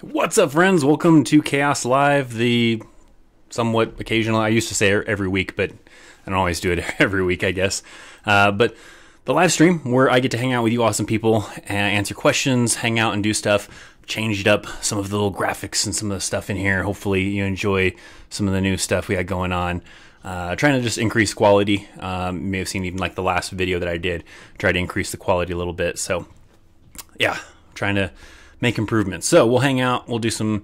What's up, friends? Welcome to Chaos Live, the somewhat occasional, I used to say every week, but I don't always do it every week, I guess. But the live stream where I get to hang out with you awesome people and answer questions, hang out and do stuff. Changed up some of the little graphics and some of the stuff in here. Hopefully you enjoy some of the new stuff we got going on. Trying to just increase quality. You may have seen even like the last video that I did, try to increase the quality a little bit. So yeah, trying to make improvements. So we'll hang out, we'll do some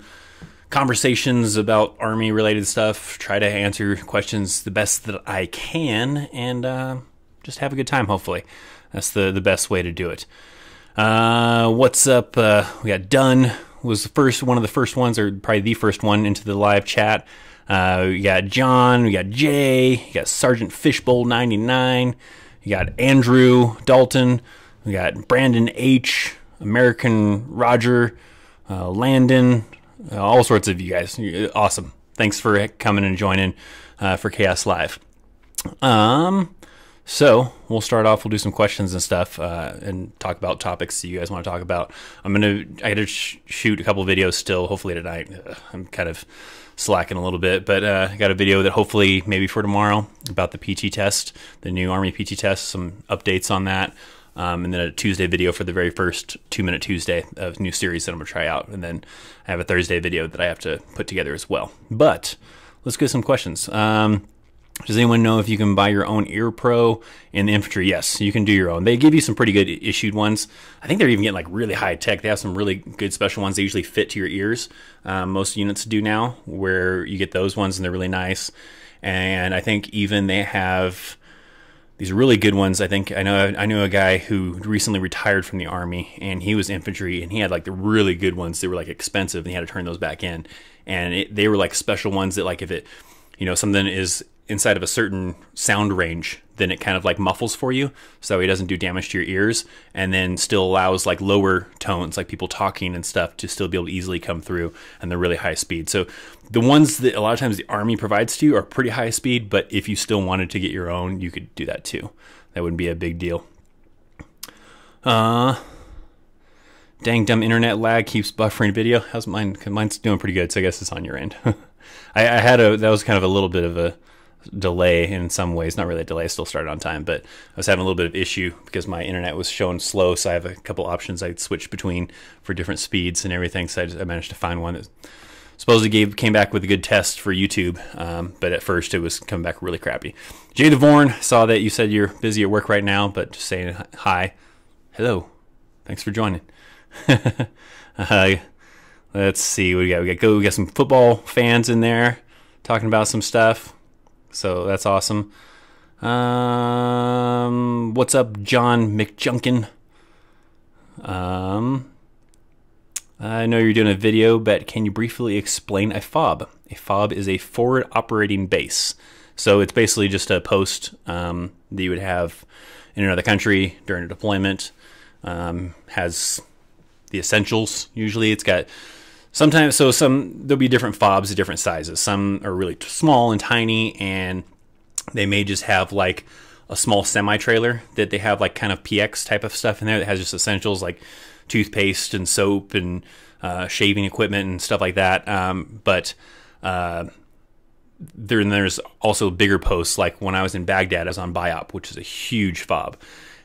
conversations about Army related stuff, try to answer questions the best that I can, and just have a good time, hopefully. That's the best way to do it. What's up? We got Dunn, was one of the first ones, or probably the first one into the live chat. We got John, we got Jay, you got Sergeant Fishbowl 99, you got Andrew Dalton, we got Brandon H, American Roger, Landon, all sorts of you guys. Awesome. Thanks for coming and joining for Chaos Live. So we'll start off, we'll do some questions and stuff and talk about topics that you guys want to talk about. I got to shoot a couple videos still, hopefully tonight. I'm kind of slacking a little bit, but I got a video that hopefully maybe for tomorrow about the PT test, the new Army PT test, some updates on that. And then a Tuesday video for the very first 2-Minute Tuesday of new series that I'm going to try out. And then I have a Thursday video that I have to put together as well. But let's get some questions. Does anyone know if you can buy your own ear pro in the infantry? Yes, you can do your own. They give you some pretty good issued ones. I think they're even getting like really high tech. They have some really good special ones. They usually fit to your ears. Most units do now, where you get those ones and they're really nice. And I think even they have these really good ones. I knew a guy who recently retired from the Army, and he was infantry, and he had like the really good ones. They were like expensive, and he had to turn those back in. And they were like special ones that, like, if it, something is inside of a certain sound range, then it kind of like muffles for you, so it doesn't do damage to your ears, and then still allows like lower tones, like people talking and stuff, to still be able to easily come through, and they're really high speed. So the ones that a lot of times the Army provides to you are pretty high speed, but if you still wanted to get your own, you could do that too. That wouldn't be a big deal. Dang dumb internet lag keeps buffering video. How's mine? Mine's doing pretty good, so I guess it's on your end. That was kind of a little bit of a delay in some ways. Not really a delay, I still started on time, but I was having a little bit of issue because my internet was showing slow, so I have a couple options I switched between for different speeds and everything. So I managed to find one that supposedly came back with a good test for YouTube, but at first it was coming back really crappy. Jay DeVorn, saw that you said you're busy at work right now, but just saying hi. Hello, thanks for joining. Let's see what we got. We got some football fans in there talking about some stuff, so that's awesome. What's up, John McJunkin? I know you're doing a video, but can you briefly explain a FOB? A FOB is a forward operating base. So it's basically just a post that you would have in another country during a deployment. Has the essentials. Usually it's got sometimes, there'll be different FOBs of different sizes. Some are really small and tiny, and they may just have like a small semi-trailer that they have like kind of PX type of stuff in there that has just essentials like toothpaste and soap and shaving equipment and stuff like that. But there's also bigger posts. Like when I was in Baghdad, I was on BIOP, which is a huge FOB.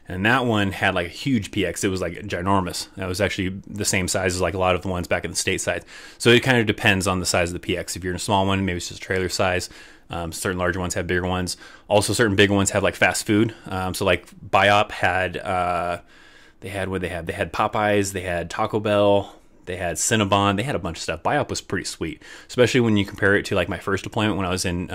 And that one had like a huge PX. It was like ginormous. That was actually the same size as like a lot of the ones back in the stateside. So it kind of depends on the size of the PX. If you're in a small one, maybe it's just trailer size. Certain larger ones have bigger ones. Also, certain bigger ones have like fast food. So like BIOP had, they had Popeyes, they had Taco Bell, they had Cinnabon, they had a bunch of stuff. BIOP was pretty sweet, especially when you compare it to like my first deployment when I was in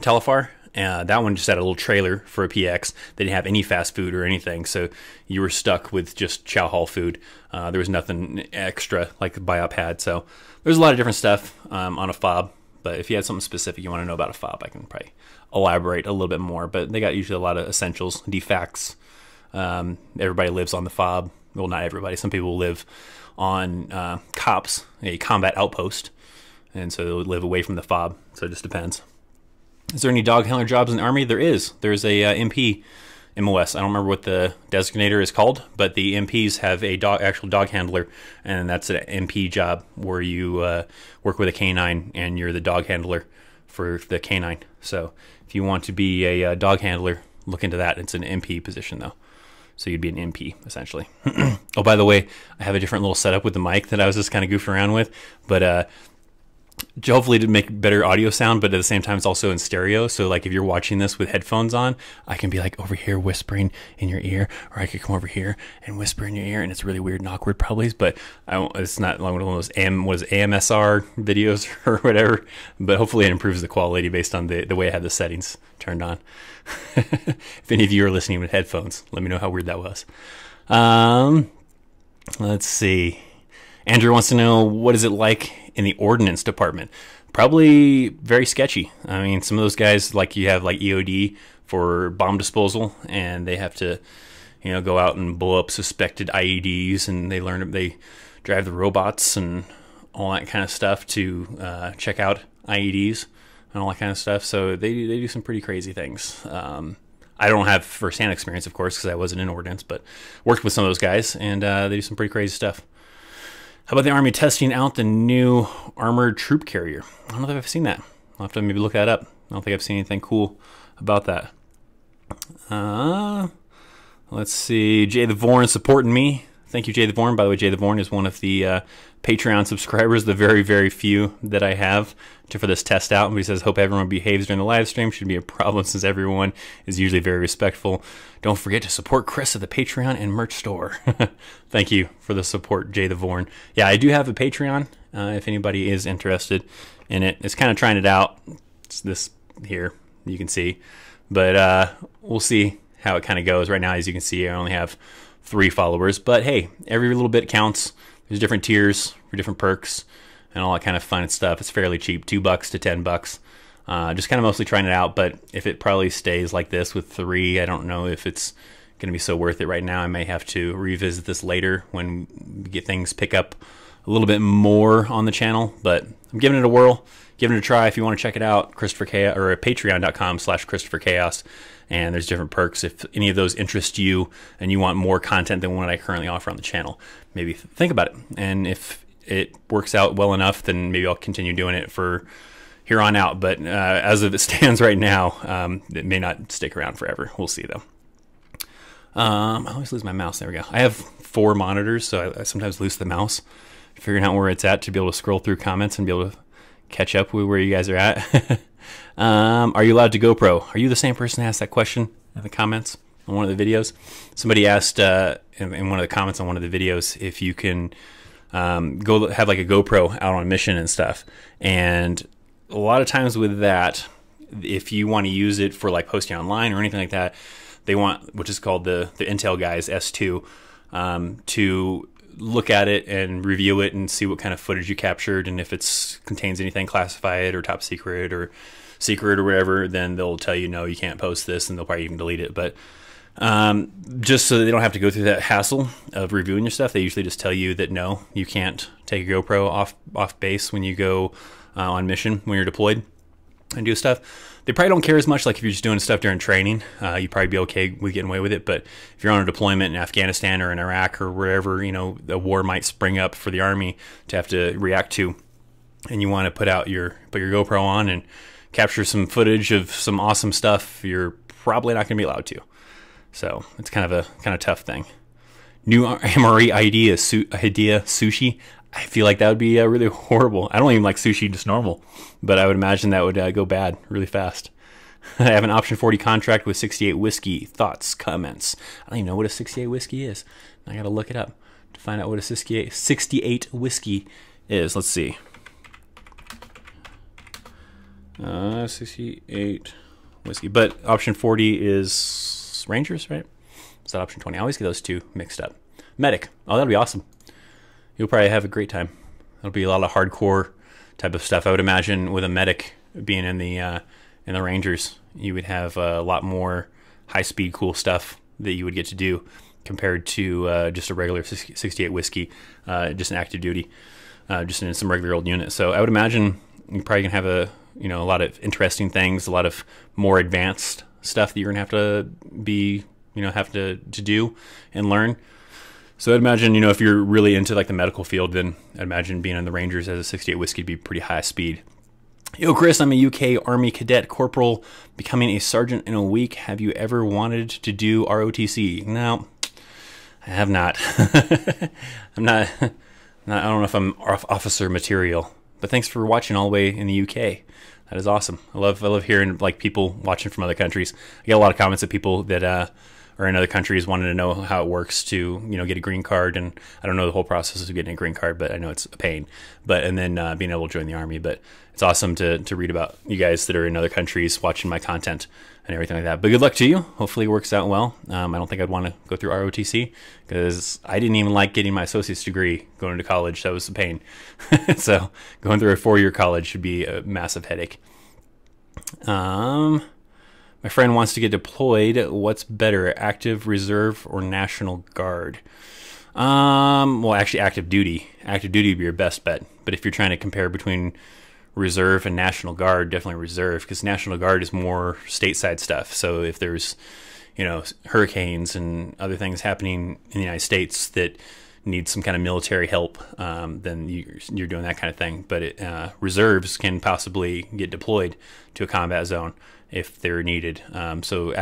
Telefar. That one just had a little trailer for a PX. They didn't have any fast food or anything, so you were stuck with just chow hall food. There was nothing extra like the BIOP had. So there's a lot of different stuff on a FOB, but if you had something specific you want to know about a FOB, I can probably elaborate a little bit more. But they got usually a lot of essentials, defacts. Everybody lives on the FOB. Well, not everybody. Some people live on COPS, a combat outpost, and so they'll live away from the FOB. So it just depends. Is there any dog handler jobs in the Army? There is. There's a MP MOS. I don't remember what the designator is called, but the MPs have a actual dog handler, and that's an MP job where you work with a canine and you're the dog handler for the canine. So if you want to be a dog handler, look into that. It's an MP position though. So you'd be an MP essentially. Oh, by the way, I have a different little setup with the mic that I was just kind of goofing around with, but hopefully to make better audio sound, but at the same time it's also in stereo. So like if you're watching this with headphones on, I can be like over here whispering in your ear, or I could come over here and whisper in your ear, and it's really weird and awkward probably, but it's not like one of those AMSR videos or whatever, but hopefully it improves the quality based on the way I have the settings turned on. If any of you are listening with headphones, let me know how weird that was. Let's see. Andrew wants to know, what is it like in the Ordnance Department? Probably very sketchy. I mean, some of those guys, like you have like EOD for bomb disposal, and they have to, go out and blow up suspected IEDs, and they drive the robots and all that kind of stuff to check out IEDs and all that kind of stuff. So they do some pretty crazy things. I don't have firsthand experience, of course, because I wasn't in Ordnance, but worked with some of those guys, and they do some pretty crazy stuff. How about the Army testing out the new armored troop carrier? I don't know if I've seen that. I'll have to maybe look that up. I don't think I've seen anything cool about that. Let's see. Jay the Vorn supporting me. Thank you, Jay the Vorn. By the way, Jay the Vorn is one of the Patreon subscribers, the very, very few that I have for this test out. He says, hope everyone behaves during the live stream. Shouldn't be a problem since everyone is usually very respectful. Don't forget to support Chris at the Patreon and merch store. Thank you for the support, Jay the Vorn. Yeah, I do have a Patreon if anybody is interested in it. It's kind of trying it out. It's this here, you can see. But we'll see how it kind of goes. Right now, as you can see, I only have 3 followers. But hey, every little bit counts. There's different tiers for different perks and all that kind of fun stuff. It's fairly cheap, $2 to $10. Just kind of mostly trying it out, but if it probably stays like this with 3, I don't know if it's going to be so worth it right now. I may have to revisit this later when we get things pick up a little bit more on the channel, but I'm giving it a whirl, giving it a try. If you want to check it out, ChristopherChaos, or patreon.com/ChristopherChaos, and there's different perks. If any of those interest you and you want more content than what I currently offer on the channel, maybe think about it. And if it works out well enough, then maybe I'll continue doing it for here on out. But as it stands right now, it may not stick around forever. We'll see, though. I always lose my mouse. There we go. I have 4 monitors, so I sometimes lose the mouse, figuring out where it's at to be able to scroll through comments and be able to catch up with where you guys are at. Are you allowed to GoPro? Are you the same person that asked that question in the comments on one of the videos? Somebody asked in one of the comments on one of the videos if you can go have like a GoPro out on mission and stuff. And a lot of times with that, if you want to use it for like posting online or anything like that, they want, which is called the Intel guys, S2, to look at it and review it and see what kind of footage you captured, and if it contains anything classified or top secret or secret or whatever, then they'll tell you, no, you can't post this, and they'll probably even delete it. But just so they don't have to go through that hassle of reviewing your stuff, they usually just tell you that no, you can't take a GoPro off base when you go on mission, when you're deployed and do stuff. They probably don't care as much. Like if you're just doing stuff during training, you'd probably be okay with getting away with it. But if you're on a deployment in Afghanistan or in Iraq or wherever, a war might spring up for the Army to have to react to, and you want to put your GoPro on and capture some footage of some awesome stuff, you're probably not going to be allowed to. So it's kind of a tough thing. New MRE idea sushi. I feel like that would be really horrible. I don't even like sushi just normal, but I would imagine that would go bad really fast. I have an option 40 contract with 68 whiskey. Thoughts, comments? I don't even know what a 68 whiskey is. I got to look it up to find out what a 68 whiskey is. Let's see. 68 whiskey. But option 40 is Rangers, right? Is that option 20? I always get those two mixed up. Medic. Oh, that'll be awesome. You'll probably have a great time. It'll be a lot of hardcore type of stuff. I would imagine with a medic being in the Rangers, you would have a lot more high-speed, cool stuff that you would get to do compared to just a regular 68 whiskey, just an active duty, just in some regular old unit. So I would imagine you're probably gonna have a lot of interesting things, a lot of more advanced stuff that you're gonna have to be have to do and learn. So I'd imagine, if you're really into like the medical field, then I'd imagine being in the Rangers as a 68 whiskey would be pretty high speed. Yo, Chris, I'm a UK Army cadet corporal, becoming a sergeant in a week. Have you ever wanted to do ROTC? No, I have not. I'm not. I don't know if I'm officer material. But thanks for watching all the way in the UK. That is awesome. I love hearing like people watching from other countries. I get a lot of comments of people that are in other countries wanting to know how it works to get a green card, and I don't know the whole process of getting a green card, but I know it's a pain. And then being able to join the Army. But it's awesome to read about you guys that are in other countries watching my content and everything like that. But good luck to you. Hopefully it works out well. I don't think I'd want to go through ROTC because I didn't even like getting my associate's degree going to college. That was a pain. So going through a 4-year college should be a massive headache. My friend wants to get deployed. What's better, active, reserve, or National Guard? Well, actually, active duty. Active duty would be your best bet. But if you're trying to compare between reserve and National Guard, definitely reserve, because National Guard is more stateside stuff. So if there's, hurricanes and other things happening in the United States that need some kind of military help, then you're doing that kind of thing. But reserves can possibly get deployed to a combat zone if they're needed. So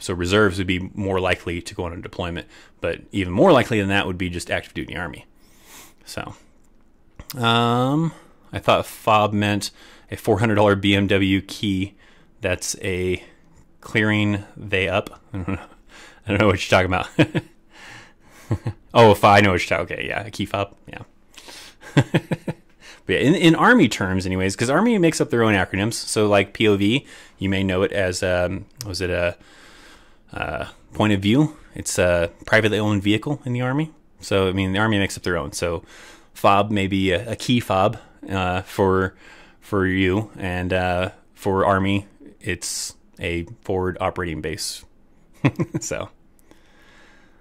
reserves would be more likely to go on a deployment, but even more likely than that would be just active duty Army. So, I thought fob meant a $400 BMW key. That's a clearing they up. I don't know what you're talking about. Oh, if I know what you're talking. Okay, yeah, a key fob. Yeah. But yeah, in Army terms, anyways, because Army makes up their own acronyms. So like POV, you may know it as was it a point of view? It's a privately owned vehicle in the Army. So I mean, the Army makes up their own. So fob may be a key fob for you, and for Army, it's a forward operating base. So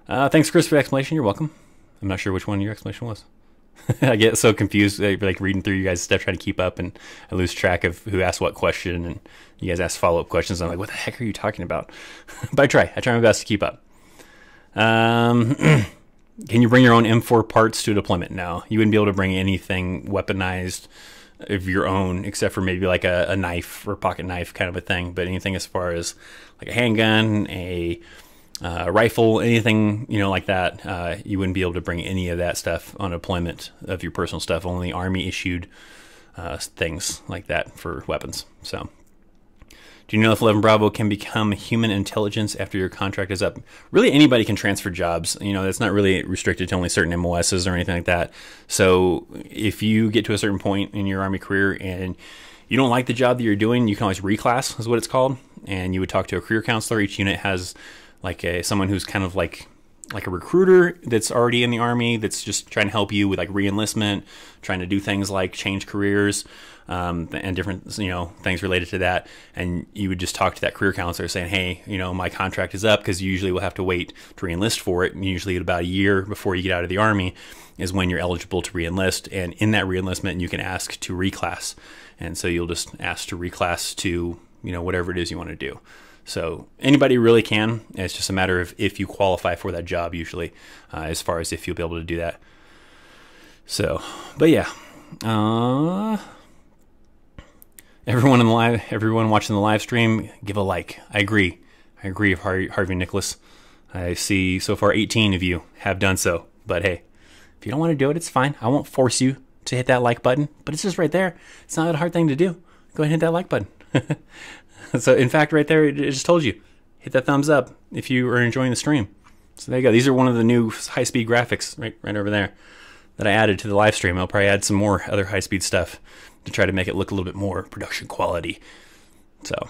thanks, Chris, for the explanation. You're welcome. I'm not sure which one your explanation was. I get so confused, like reading through you guys' stuff, trying to keep up, and I lose track of who asked what question, and you guys ask follow-up questions. I'm like, what the heck are you talking about? But I try my best to keep up. Can you bring your own M4 parts to a deployment? No, you wouldn't be able to bring anything weaponized of your own, except for maybe like a knife or pocket knife kind of a thing. But anything as far as like a handgun, a rifle, anything like that, you wouldn't be able to bring any of that stuff on deployment of your personal stuff. Only Army issued things like that for weapons. So, do you know if 11 Bravo can become human intelligence after your contract is up? Really, anybody can transfer jobs. That's not really restricted to only certain MOSs or anything like that. So if you get to a certain point in your Army career and you don't like the job that you're doing, you can always reclass, is what it's called. And you would talk to a career counselor. Each unit has like someone who's kind of like a recruiter that's already in the Army that's just trying to help you with like re-enlistment, trying to do things like change careers, and different things related to that. And you would just talk to that career counselor saying, hey, my contract is up, because you usually will have to wait to re-enlist for it. And usually about a year before you get out of the Army is when you're eligible to re-enlist. And in that re-enlistment, you can ask to reclass. And so you'll just ask to reclass to whatever it is you want to do. So anybody really can. It's just a matter of if you qualify for that job, usually, as far as if you'll be able to do that. So, but yeah, everyone watching the live stream, give a like. I agree, Harvey Nicholas. I see so far 18 of you have done so. But hey, if you don't want to do it, it's fine. I won't force you to hit that like button. But it's just right there. It's not a hard thing to do. Go ahead and hit that like button. So, in fact, right there, it just told you. Hit that thumbs up if you are enjoying the stream. So there you go. These are one of the new high-speed graphics right over there that I added to the live stream. I'll probably add some more other high-speed stuff to try to make it look a little bit more production quality. So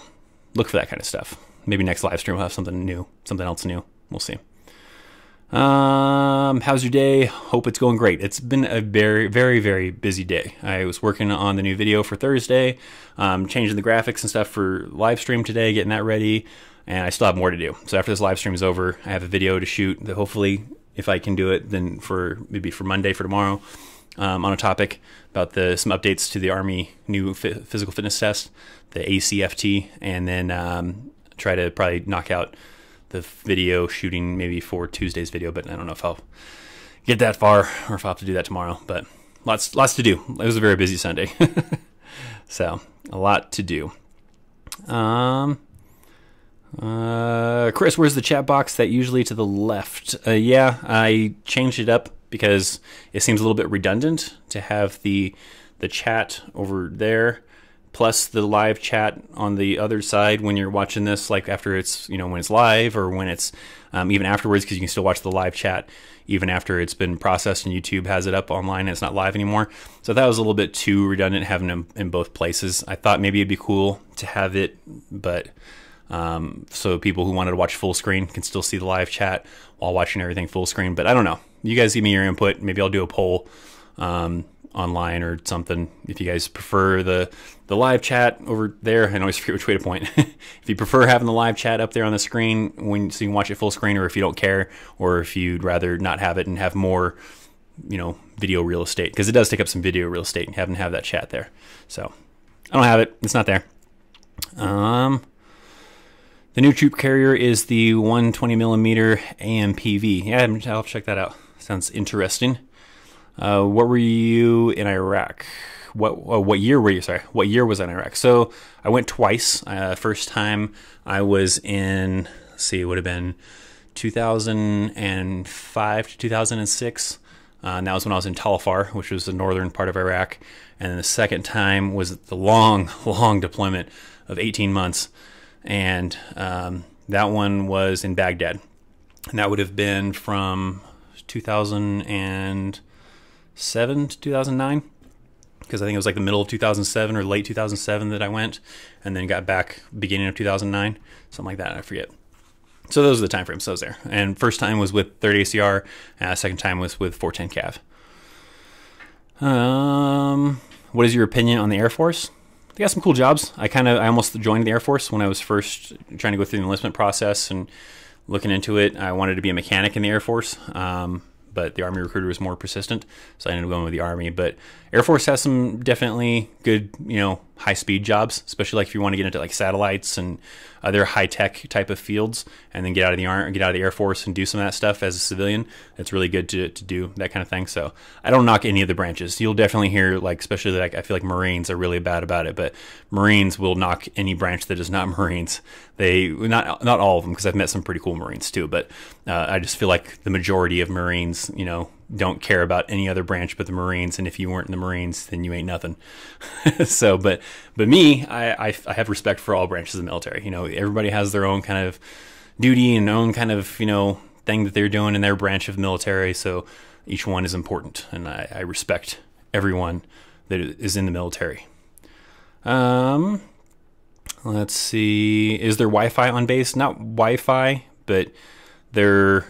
look for that kind of stuff. Maybe next live stream we'll have something else new. We'll see. How's your day? Hope it's going great. It's been a very, very, very busy day. I was working on the new video for Thursday, changing the graphics and stuff for live stream today, getting that ready, and I still have more to do. So after this live stream is over, I have a video to shoot that hopefully, if I can do it, then maybe for Monday, for tomorrow, on a topic about some updates to the Army new physical fitness test, the ACFT, and then try to probably knock out the video shooting maybe for Tuesday's video, but I don't know if I'll get that far or if I'll have to do that tomorrow. But lots to do. It was a very busy Sunday, so a lot to do. Chris, where's the chat box? That usually to the left. Yeah, I changed it up because it seems a little bit redundant to have the chat over there plus the live chat on the other side when you're watching this, like after it's, when it's live, or when it's even afterwards, because you can still watch the live chat even after it's been processed and YouTube has it up online and it's not live anymore. So that was a little bit too redundant having them in both places. I thought maybe it'd be cool to have it, but so people who wanted to watch full screen can still see the live chat while watching everything full screen. But I don't know. You guys give me your input. Maybe I'll do a poll online or something. If you guys prefer the live chat over there, I always forget which way to point. If you prefer having the live chat up there on the screen so you can watch it full screen, or if you don't care, or if you'd rather not have it and have more, video real estate, because it does take up some video real estate and having to have that chat there. So I don't have it. It's not there. The new troop carrier is the 120 millimeter AMPV. Yeah, I'll check that out. Sounds interesting. What were you in Iraq? What year were you? Sorry, what year was I in Iraq? So I went twice. First time I was in, let's see, it would have been 2005 to 2006. And that was when I was in Tal Afar, which was the northern part of Iraq. And then the second time was the long deployment of 18 months. And that one was in Baghdad. And that would have been from 2007 to 2009. Because I think it was like the middle of 2007 or late 2007 that I went. And then got back beginning of 2009. Something like that, I forget. So those are the time frames. So I was there. And first time was with 30 ACR. Second time was with 410 Cav. What is your opinion on the Air Force? They got some cool jobs. I almost joined the Air Force when I was first trying to go through the enlistment process and looking into it. I wanted to be a mechanic in the Air Force, but the Army recruiter was more persistent, so I ended up going with the Army. But Air Force has some definitely good, high-speed jobs, especially like if you want to get into like satellites and other high-tech type of fields, and then get out of the Air Force and do some of that stuff as a civilian. It's really good to do that kind of thing. So I don't knock any of the branches. You'll definitely hear, like, especially like I feel like Marines are really bad about it, but Marines will knock any branch that is not Marines. They not all of them, because I've met some pretty cool Marines too, but I just feel like the majority of Marines, don't care about any other branch but the Marines, and if you weren't in the Marines, then you ain't nothing. So, but me, I have respect for all branches of the military. Everybody has their own kind of duty and own kind of thing that they're doing in their branch of the military. So each one is important, and I respect everyone that is in the military. Let's see. Is there Wi-Fi on base? Not Wi-Fi, but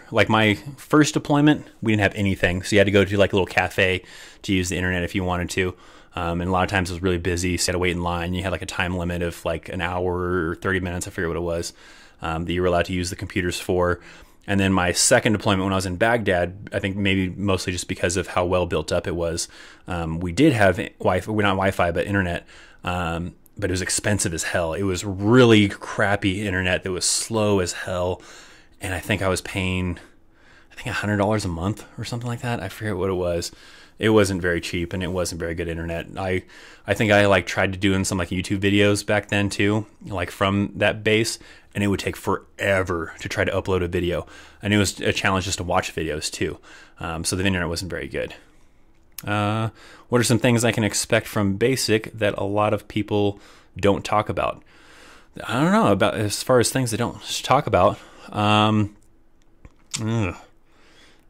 like my first deployment, we didn't have anything. So you had to go to like a little cafe to use the internet if you wanted to. And a lot of times it was really busy, so you had to wait in line. You had like a time limit of like an hour or 30 minutes, I forget what it was, that you were allowed to use the computers for. And then my second deployment when I was in Baghdad, I think maybe mostly just because of how well built up it was, we did have Wi-Fi, well, not Wi-Fi, but internet. But it was expensive as hell. It was really crappy internet that was slow as hell. And I think I was paying, $100 a month or something like that. I forget what it was. It wasn't very cheap, and it wasn't very good internet. I think I like tried to do some like YouTube videos back then too, like from that base, and it would take forever to try to upload a video. And it was a challenge just to watch videos too. So the internet wasn't very good. What are some things I can expect from basic that a lot of people don't talk about? I don't know, about as far as things they don't talk about. I don't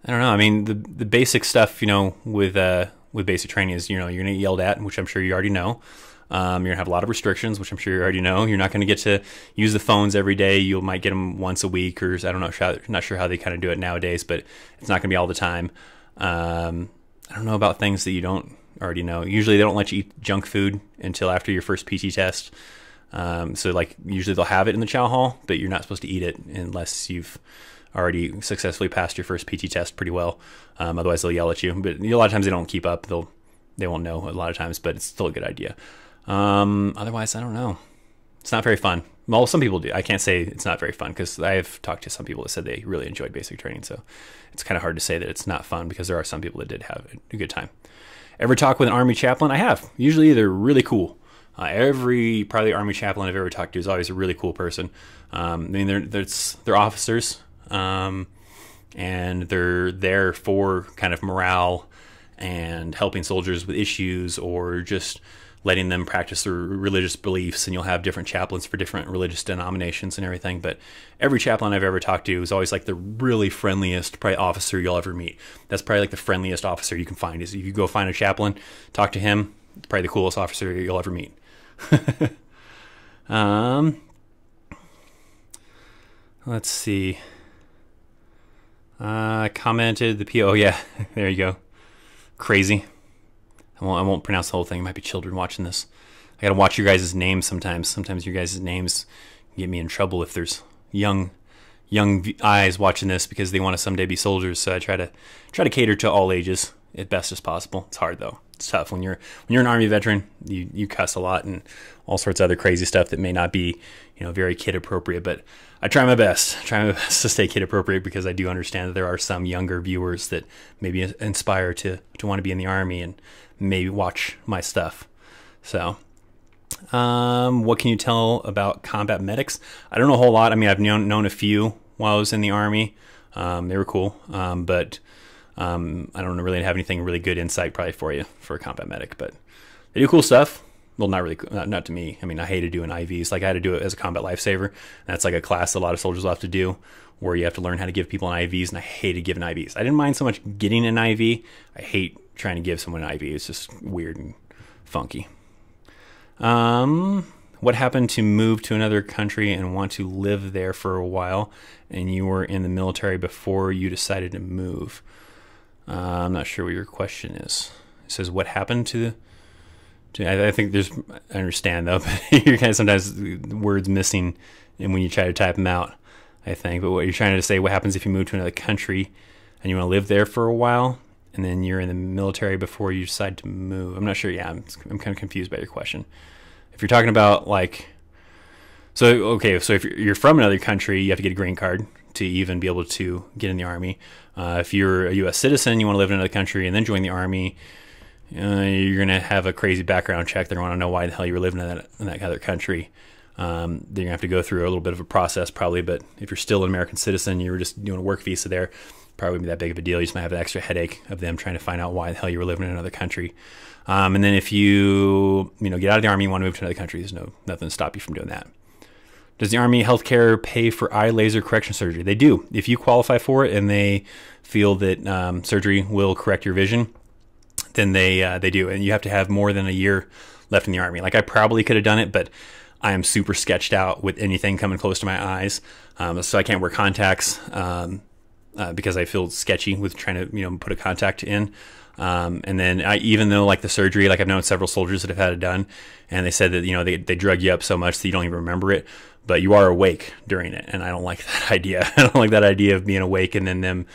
know. I mean, the basic stuff, with basic training is, you're going to get yelled at, which I'm sure you already know. You're going to have a lot of restrictions, which I'm sure you already know. You're not going to get to use the phones every day. You might get them once a week, or I don't know. Not sure how they kind of do it nowadays, but it's not going to be all the time. I don't know about things that you don't already know. Usually they don't let you eat junk food until after your first PT test. So like usually they'll have it in the chow hall, but you're not supposed to eat it unless you've already successfully passed your first PT test pretty well. Otherwise they'll yell at you, but a lot of times they don't keep up. They won't know a lot of times, but it's still a good idea. Otherwise, I don't know. It's not very fun. Well, some people do. I can't say it's not very fun because I've talked to some people that said they really enjoyed basic training. So it's kind of hard to say that it's not fun because there are some people that did have a good time. Ever talk with an Army chaplain? I have. Usually they're really cool. Probably Army chaplain I've ever talked to is always a really cool person. I mean, they're officers, and they're there for kind of morale and helping soldiers with issues or just letting them practice their religious beliefs. And you'll have different chaplains for different religious denominations and everything. But every chaplain I've ever talked to is always like the really friendliest probably officer you'll ever meet. That's probably like the friendliest officer you can find. Is if you go find a chaplain, talk to him, probably the coolest officer you'll ever meet. Let's see. I commented the PO. Oh yeah, there you go. Crazy. I won't pronounce the whole thing. It might be children watching this. I gotta watch your guys' names sometimes. Sometimes your guys' names get me in trouble if there's young eyes watching this because they want to someday be soldiers. So I try to cater to all ages as best as possible. It's hard though. It's tough when you're an Army veteran. You cuss a lot and all sorts of other crazy stuff that may not be very kid appropriate. But I try my best. To stay kid appropriate because I do understand that there are some younger viewers that maybe inspire to want to be in the Army and maybe watch my stuff. So, what can you tell about combat medics? I don't know a whole lot. I mean, I've known a few while I was in the Army. They were cool, but I don't really have anything really good insight probably for you for a combat medic. But they do cool stuff. Well, not really, not to me. I mean, I hated doing IVs. Like I had to do it as a combat lifesaver. That's like a class a lot of soldiers will have to do, where you have to learn how to give people an IVs, and I hated giving IVs. I didn't mind so much getting an IV. I hate trying to give someone an IV. It's just weird and funky. What happened to move to another country and want to live there for a while, and you were in the military before you decided to move? I'm not sure what your question is. It says, what happened to I think I understand though, but you're kind of sometimes words missing and when you try to type them out, I think. But what you're trying to say, what happens if you move to another country and you want to live there for a while and then you're in the military before you decide to move? I'm not sure. Yeah, I'm kind of confused by your question. If you're talking about so if you're from another country, you have to get a green card to even be able to get in the Army. If you're a U.S. citizen, you want to live in another country and then join the Army, you're going to have a crazy background check. They're going to want to know why the hell you were living in that other country. They're going to have to go through a little bit of a process probably, but if you're still an American citizen, you were just doing a work visa there, probably wouldn't be that big of a deal. You just might have an extra headache of them trying to find out why the hell you were living in another country. And then if you get out of the Army and want to move to another country, there's nothing to stop you from doing that. Does the Army healthcare pay for eye laser correction surgery? They do. If you qualify for it and they feel that surgery will correct your vision, then they do. And you have to have more than a year left in the Army. Like I probably could have done it, but I am super sketched out with anything coming close to my eyes. So I can't wear contacts because I feel sketchy with trying to put a contact in. And then even though like the surgery, like I've known several soldiers that have had it done, and they said that they drug you up so much that you don't even remember it, but you are awake during it, and I don't like that idea. I don't like that idea of being awake and then them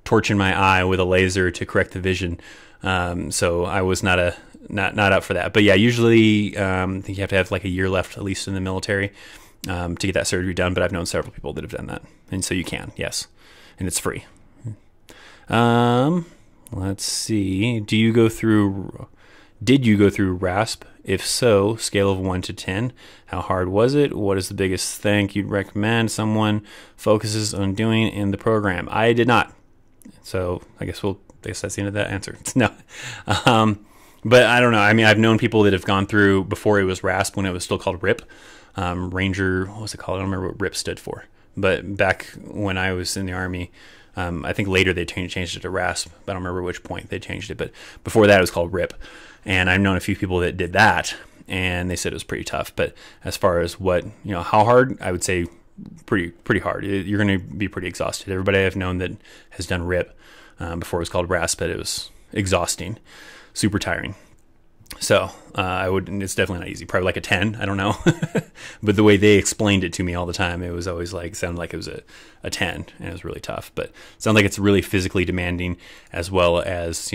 torching my eye with a laser to correct the vision. So I was not up for that. But yeah, usually I think you have to have like a year left at least in the military to get that surgery done. But I've known several people that have done that, and so you can, yes, and it's free. Let's see. Did you go through RASP? If so, scale of 1 to 10, how hard was it? What is the biggest thing you'd recommend someone focuses on doing in the program? I did not. So I guess that's the end of that answer. No. But I don't know. I mean, I've known people that have gone through before it was RASP, when it was still called RIP. Ranger, what was it called? I don't remember what RIP stood for. But back when I was in the Army, I think later they changed it to RASP. But I don't remember which point they changed it. But before that, it was called RIP. And I've known a few people that did that, and they said it was pretty tough. But as far as how hard, I would say pretty hard. You're going to be pretty exhausted. Everybody I've known that has done RIP before it was called RASP, but it was exhausting, super tiring. So it's definitely not easy. Probably like a 10. I don't know. But the way they explained it to me all the time, it was always sounded like it was a 10, and it was really tough. But it sounds like it's really physically demanding as well as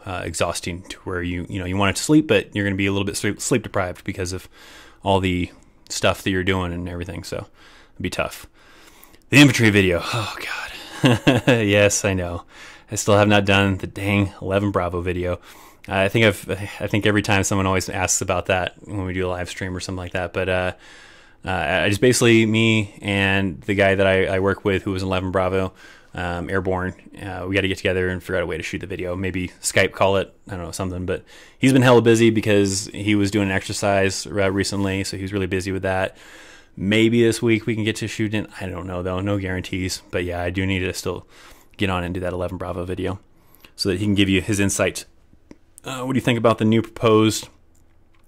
exhausting, to where you want it to sleep, but you're going to be a little bit sleep deprived because of all the stuff that you're doing and everything. So it'd be tough. The infantry video. Oh God. Yes, I know. I still have not done the dang 11 Bravo video. I think every time someone always asks about that when we do a live stream or something like that. But I just basically, me and the guy that I work with who was in 11 Bravo, airborne, we got to get together and figure out a way to shoot the video. Maybe Skype call it, I don't know, something. But he's been hella busy because he was doing an exercise recently, so he's really busy with that. Maybe this week we can get to shooting. I don't know though, no guarantees. But yeah, I do need to still get on and do that 11 Bravo video so that he can give you his insight. What do you think about the new proposed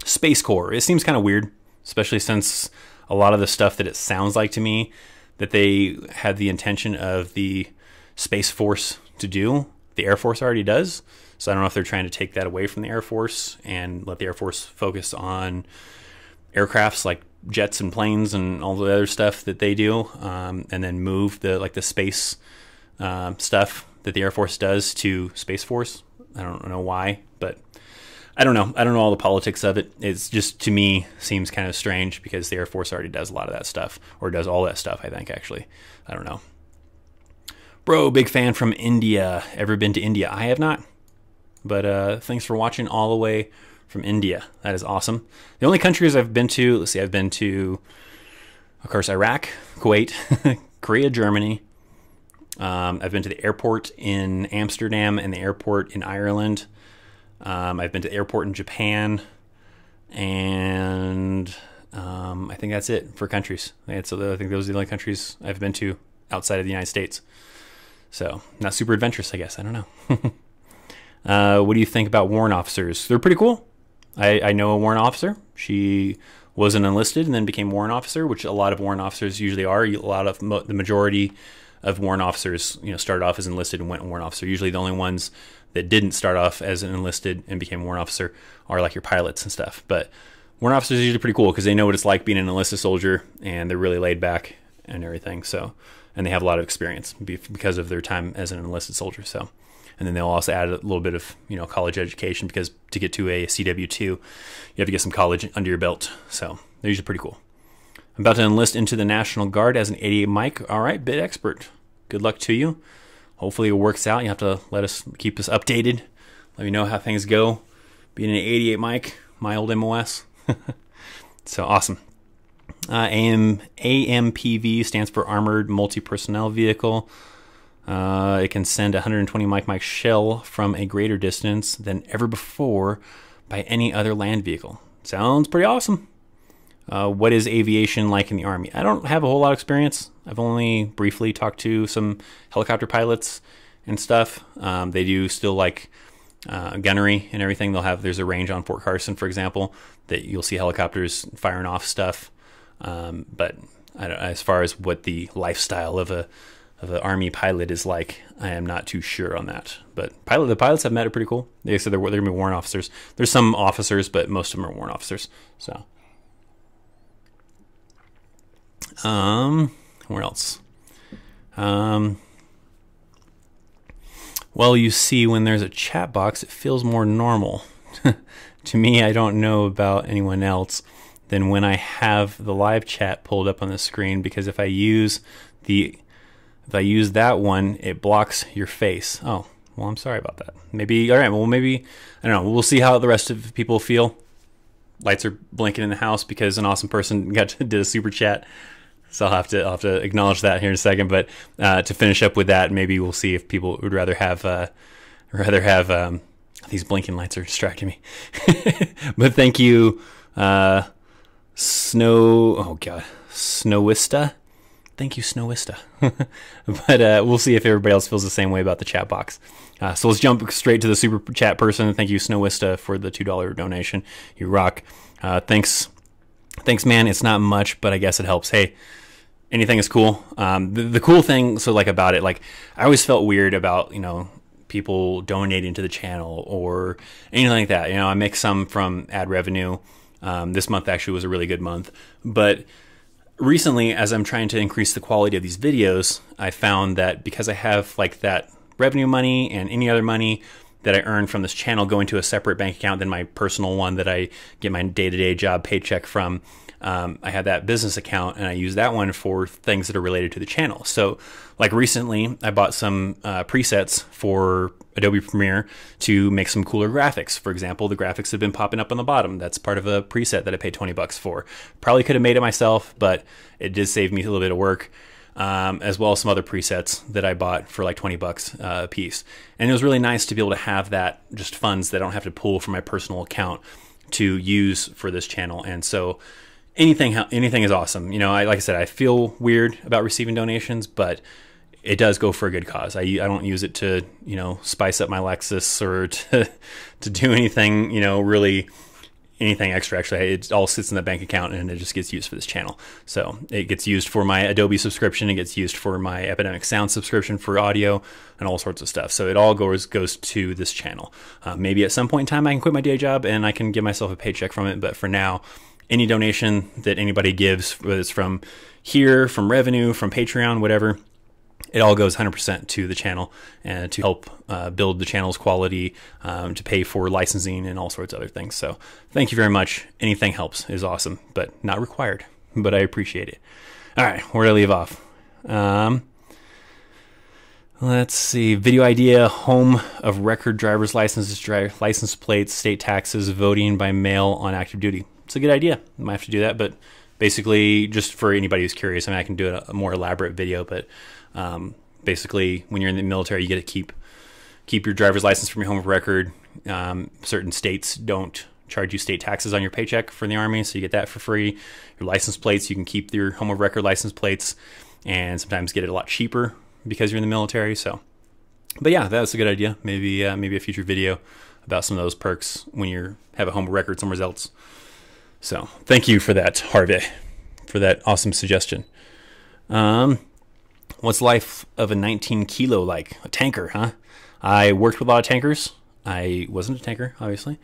Space Corps? It seems kind of weird, especially since a lot of the stuff that it sounds like to me that they had the intention of the Space Force to do, the Air Force already does. So I don't know if they're trying to take that away from the Air Force and let the Air Force focus on aircrafts like jets and planes and all the other stuff that they do, and then move the space stuff that the Air Force does to Space Force. I don't know why, but I don't know. I don't know all the politics of it. It's just, to me, seems kind of strange because the Air Force already does a lot of that stuff, or does all that stuff, I think, actually. I don't know. Bro, big fan from India. Ever been to India? I have not. But thanks for watching all the way from India. That is awesome. The only countries I've been to, let's see, I've been to, of course, Iraq, Kuwait, Korea, Germany. I've been to the airport in Amsterdam and the airport in Ireland. I've been to the airport in Japan, and I think that's it for countries. I think those are the only countries I've been to outside of the United States. So not super adventurous, I guess. I don't know. What do you think about warrant officers? They're pretty cool. I know a warrant officer. She was an enlisted and then became warrant officer, which a lot of warrant officers usually are. The majority of warrant officers, started off as enlisted and went warrant officer. Usually the only ones that didn't start off as an enlisted and became warrant officer are like your pilots and stuff. But warrant officers are usually pretty cool because they know what it's like being an enlisted soldier, and they're really laid back and everything. So, and they have a lot of experience because of their time as an enlisted soldier. So, and then they'll also add a little bit of college education, because to get to a CW2, you have to get some college under your belt. So they're usually pretty cool. I'm about to enlist into the National Guard as an 88 mic. All right, bit expert. Good luck to you. Hopefully it works out. You have to keep us updated. Let me know how things go. Being an 88 mic, my old MOS. So awesome. AMPV stands for Armored Multi-Personnel Vehicle. It can send a 120 mic shell from a greater distance than ever before by any other land vehicle. Sounds pretty awesome. What is aviation like in the Army? I don't have a whole lot of experience. I've only briefly talked to some helicopter pilots and stuff. They do still like gunnery and everything. There's a range on Fort Carson, for example, that you'll see helicopters firing off stuff. But as far as what the lifestyle of an Army pilot is like, I am not too sure on that. But the pilots I've met are pretty cool. They said they're going to be warrant officers. There's some officers, but most of them are warrant officers. So. Where else? Well, you see, when there's a chat box, it feels more normal. To me, I don't know about anyone else than when I have the live chat pulled up on the screen, because if I use that one, it blocks your face. Oh, well, I'm sorry about that. Maybe, all right, well, maybe, I don't know. We'll see how the rest of people feel. Lights are blinking in the house because an awesome person did a super chat. So I'll have to acknowledge that here in a second. But to finish up with that, maybe we'll see if people would rather have these blinking lights are distracting me. But thank you, Snowista. Thank you, Snowista. But we'll see if everybody else feels the same way about the chat box. So let's jump straight to the super chat person. Thank you, Snowista, for the $2 donation. You rock. Thanks, man. It's not much, but I guess it helps. Hey, anything is cool. The cool thing, about it, I always felt weird about, people donating to the channel or anything like that. I make some from ad revenue. This month actually was a really good month. But recently, as I'm trying to increase the quality of these videos, I found that because I have that revenue money and any other money that I earn from this channel go into a separate bank account than my personal one that I get my day-to-day job paycheck from. I have that business account, and I use that one for things that are related to the channel. So like recently, I bought some presets for Adobe Premiere to make some cooler graphics. For example, the graphics have been popping up on the bottom. That's part of a preset that I paid $20 for. Probably could have made it myself, but it did save me a little bit of work. As well as some other presets that I bought for like $20 a piece. And it was really nice to be able to have that, just funds that I don't have to pull from my personal account to use for this channel. And so anything is awesome. You know, like I said, I feel weird about receiving donations, but it does go for a good cause. I don't use it to, you know, spice up my Lexus or to do anything, you know, really anything extra. Actually, it all sits in the bank account and it just gets used for this channel. So it gets used for my Adobe subscription. It gets used for my Epidemic Sound subscription for audio and all sorts of stuff. So it all goes to this channel. Maybe at some point in time I can quit my day job and I can give myself a paycheck from it. But for now, any donation that anybody gives, whether it's from here, from revenue, from Patreon, whatever, it all goes 100% to the channel and to help build the channel's quality, to pay for licensing and all sorts of other things. So thank you very much. Anything helps is awesome, but not required, but I appreciate it. All right, where did I leave off? Let's see. Video idea, home of record driver's licenses, license plates, state taxes, voting by mail on active duty. It's a good idea. I might have to do that, but basically, just for anybody who's curious, I mean, I can do a more elaborate video, but basically, when you're in the military, you get to keep your driver's license from your home of record. Certain states don't charge you state taxes on your paycheck for the Army, so you get that for free. Your license plates, you can keep your home of record license plates, and sometimes get it a lot cheaper because you're in the military. So, but yeah, that's a good idea. Maybe a future video about some of those perks when you have a home of record somewhere else. So, thank you for that, Harvey, for that awesome suggestion. What's life of a 19 kilo like? A tanker, huh? I worked with a lot of tankers. I wasn't a tanker, obviously.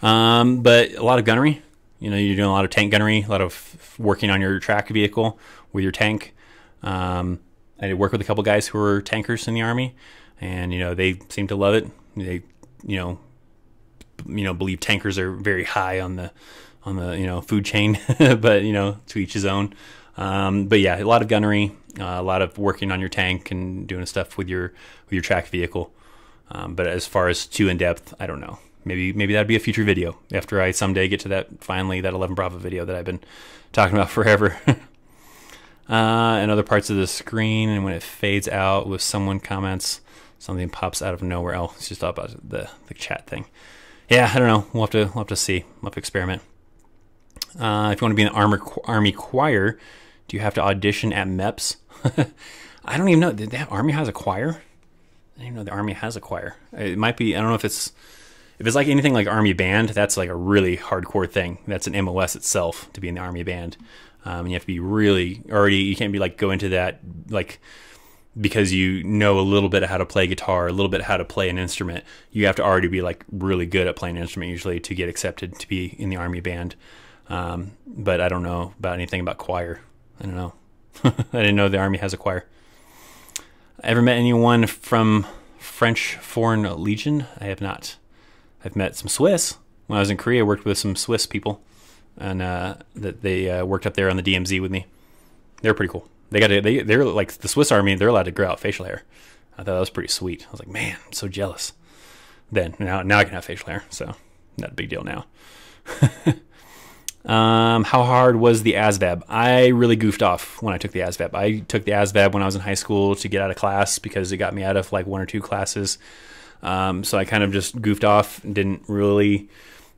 But a lot of gunnery. You know, you're doing a lot of tank gunnery, a lot of working on your track vehicle with your tank. I did work with a couple guys who were tankers in the Army, and, you know, they seem to love it. They, you know, believe tankers are very high on the you know, food chain, but, you know, to each his own. But yeah, a lot of gunnery, a lot of working on your tank and doing stuff with your track vehicle. But as far as too in depth, I don't know. Maybe that'd be a future video after I someday get to that 11 Bravo video that I've been talking about forever. And other parts of the screen, and when it fades out with someone comments, something pops out of nowhere. Oh, it's just about the chat thing. Yeah, I don't know. We'll have to see. We'll have to experiment. If you want to be in the Army choir, do you have to audition at MEPS? I don't even know. Did that Army has a choir? I didn't even know the Army has a choir. It might be. I don't know if it's like anything like Army band. That's like a really hardcore thing. That's an MOS itself to be in the Army band. And you have to be really already. You can't be like go into that like because you know a little bit of how to play guitar, a little bit of how to play an instrument. You have to already be like really good at playing an instrument usually to get accepted to be in the Army band. But I don't know about anything about choir. I don't know. I didn't know the Army has a choir. Ever met anyone from French Foreign Legion? I have not. I've met some Swiss. When I was in Korea, I worked with some Swiss people, and that they worked up there on the DMZ with me. They were pretty cool. They're like the Swiss Army. They're allowed to grow out facial hair. I thought that was pretty sweet. I was like, man, I'm so jealous. Now I can have facial hair, so not a big deal now. How hard was the ASVAB? I really goofed off when I took the ASVAB. I took the ASVAB when I was in high school to get out of class because it got me out of like 1 or 2 classes. So I kind of just goofed off and didn't really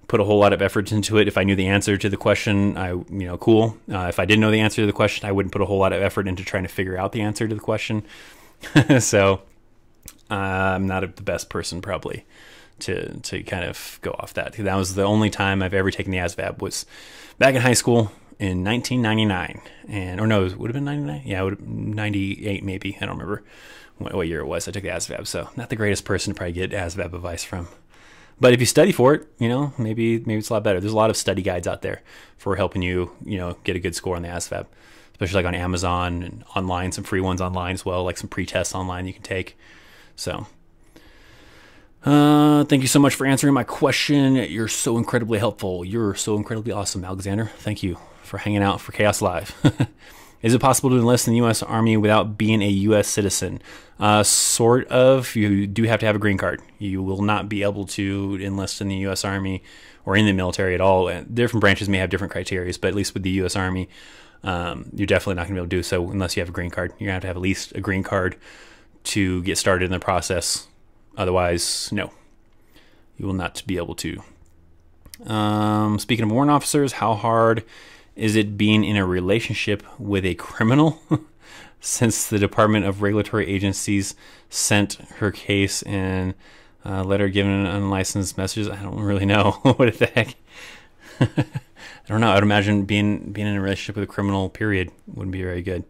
put a whole lot of effort into it. If I knew the answer to the question, cool. If I didn't know the answer to the question, I wouldn't put a whole lot of effort into trying to figure out the answer to the question. So I'm not the best person probably to kind of go off that. That was the only time I've ever taken the ASVAB was back in high school in 1999. Or no, it would have been 99? Yeah, it would have 98 maybe. I don't remember what year it was. I took the ASVAB, so not the greatest person to probably get ASVAB advice from. But if you study for it, maybe it's a lot better. There's a lot of study guides out there for helping you, get a good score on the ASVAB, especially like on Amazon and online, some free ones online as well, like some pre-tests online you can take. So, Thank you so much for answering my question. You're so incredibly helpful. You're so incredibly awesome, Alexander. Thank you for hanging out for Chaos Live. Is it possible to enlist in the U.S. Army without being a U.S. citizen? Sort of. You do have to have a green card. You will not be able to enlist in the U.S. Army or in the military at all. Different branches may have different criteria, but at least with the U.S. Army, you're definitely not going to be able to do so unless you have a green card. You're going to have at least a green card to get started in the process. Otherwise, no. You will not be able to. Speaking of warrant officers, how hard is it being in a relationship with a criminal? Since the Department of Regulatory Agencies sent her case in a letter given unlicensed messages. I don't really know. What the heck? I don't know. I'd imagine being in a relationship with a criminal, period, wouldn't be very good.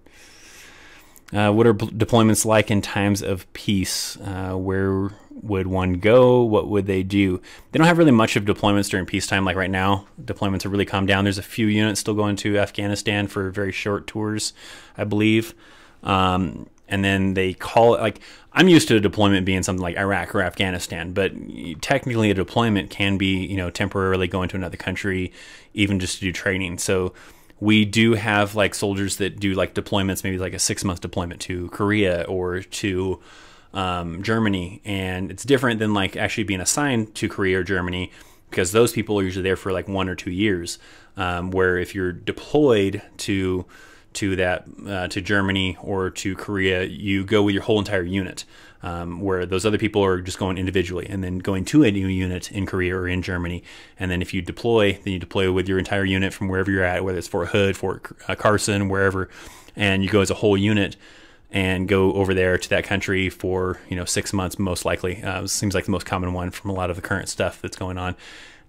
What are deployments like in times of peace? Where would one go? What would they do? They don't have really much of deployments during peacetime. Like right now, deployments have really calmed down. There's a few units still going to Afghanistan for very short tours, I believe. And then they call it, like, I'm used to a deployment being something like Iraq or Afghanistan, but technically a deployment can be, temporarily going to another country, even just to do training. So we do have like soldiers that do like deployments, maybe like a 6-month deployment to Korea or to Germany. And it's different than like actually being assigned to Korea or Germany, because those people are usually there for like 1 or 2 years. Where if you're deployed to Germany or to Korea, you go with your whole entire unit. Where those other people are just going individually and then going to a new unit in Korea or in Germany. And then if you deploy, then you deploy with your entire unit from wherever you're at, whether it's Fort Hood, Fort Carson, wherever, and you go as a whole unit and go over there to that country for 6 months, most likely. Seems like the most common one from a lot of the current stuff that's going on,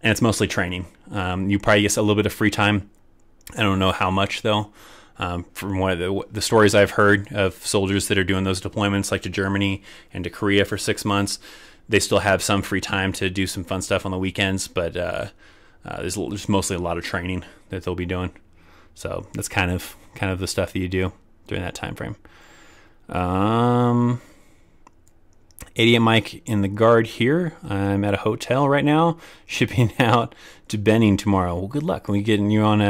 and it's mostly training. You probably get a little bit of free time. I don't know how much though. From one of the stories I've heard of soldiers that are doing those deployments, like to Germany and to Korea for 6 months, they still have some free time to do some fun stuff on the weekends, but there's mostly a lot of training that they'll be doing. So that's kind of the stuff that you do during that time frame. 88 Mike in the guard here. I'm at a hotel right now, shipping out to Benning tomorrow. Well, good luck. We're getting you on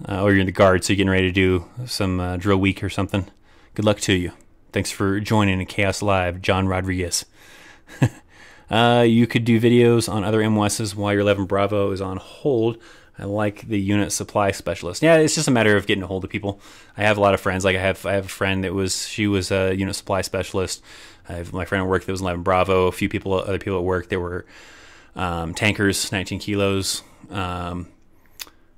or you're in the guard, so you're getting ready to do some drill week or something. Good luck to you. Thanks for joining in Chaos Live, John Rodriguez. You could do videos on other MOSs while your 11 Bravo is on hold. I like the unit supply specialist. Yeah, it's just a matter of getting a hold of people. I have a lot of friends. Like I have a friend that she was a unit supply specialist. I have my friend at work that was 11 Bravo. A few people, other people at work that were tankers, 19 kilos.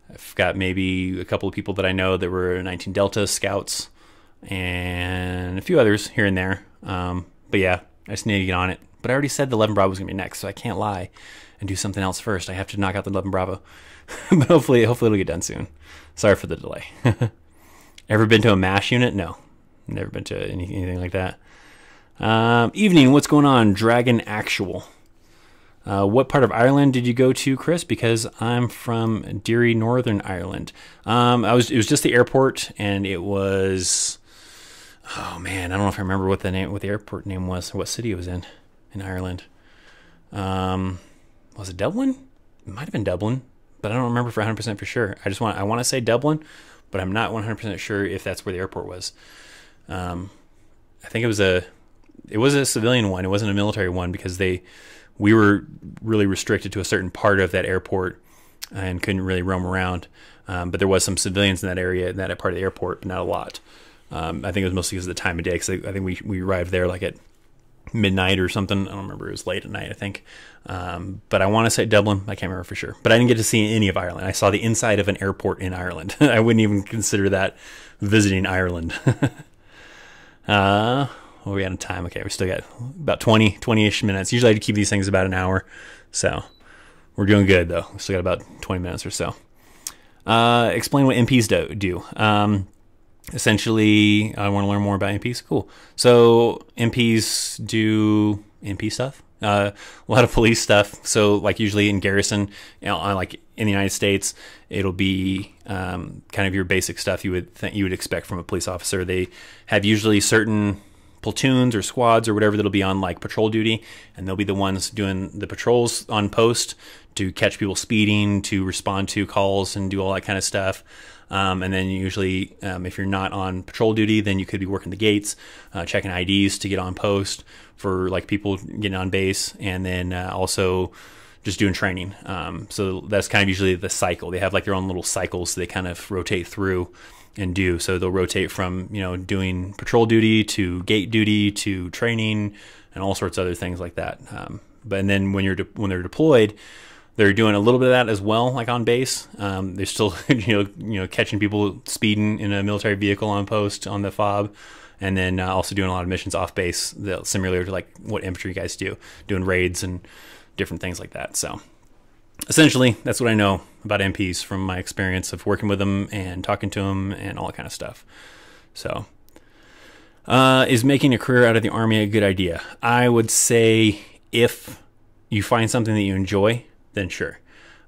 I've got maybe a couple of people that I know that were 19 Delta scouts, and a few others here and there. But yeah, I just need to get on it. But I already said the 11 Bravo was going to be next, so I can't lie and do something else first. I have to knock out the 11 Bravo. But hopefully it'll get done soon. Sorry for the delay. Ever been to a MASH unit? No. Never been to anything like that. Evening, what's going on? Dragon Actual. What part of Ireland did you go to, Chris? Because I'm from Derry, Northern Ireland. It was just the airport, and it was, oh man, I don't know if I remember what the airport name was, or what city it was in Ireland. Was it Dublin? It might have been Dublin, but I don't remember for 100% for sure. I want to say Dublin, but I'm not 100% sure if that's where the airport was. I think it was a civilian one. It wasn't a military one, because we were really restricted to a certain part of that airport and couldn't really roam around. But there was some civilians in that area, in that part of the airport, but not a lot. I think it was mostly because of the time of day, because I think we arrived there like at midnight or something. I don't remember. It was late at night, I think. But I want to say Dublin. I can't remember for sure. But I didn't get to see any of Ireland. I saw the inside of an airport in Ireland. I wouldn't even consider that visiting Ireland. What are we out of time? Okay, we still got about 20-ish minutes. Usually I keep these things about an hour. So we're doing good, though. We still got about 20 minutes or so. Explain what MPs do. Essentially, I want to learn more about MPs. Cool. So MPs do MP stuff. A lot of police stuff. So like usually in garrison, like in the United States, it'll be kind of your basic stuff you would expect from a police officer. They have usually certain platoons or squads or whatever that'll be on like patrol duty, and they'll be the ones doing the patrols on post to catch people speeding, to respond to calls and do all that kind of stuff. And then usually, if you're not on patrol duty, then you could be working the gates, checking IDs to get on post for like people getting on base, and then also just doing training. So that's kind of usually the cycle. They have like their own little cycles they kind of rotate through and do. So they'll rotate from, you know, doing patrol duty to gate duty to training and all sorts of other things like that. But and then when they're deployed, they're doing a little bit of that as well, like on base. They're still, you know, catching people speeding in a military vehicle on post on the fob, and then also doing a lot of missions off base, similar to like what infantry guys do, doing raids and different things like that. So essentially, that's what I know about MPs from my experience of working with them and talking to them and all that kind of stuff. So, is making a career out of the Army a good idea? I would say if you find something that you enjoy, then sure.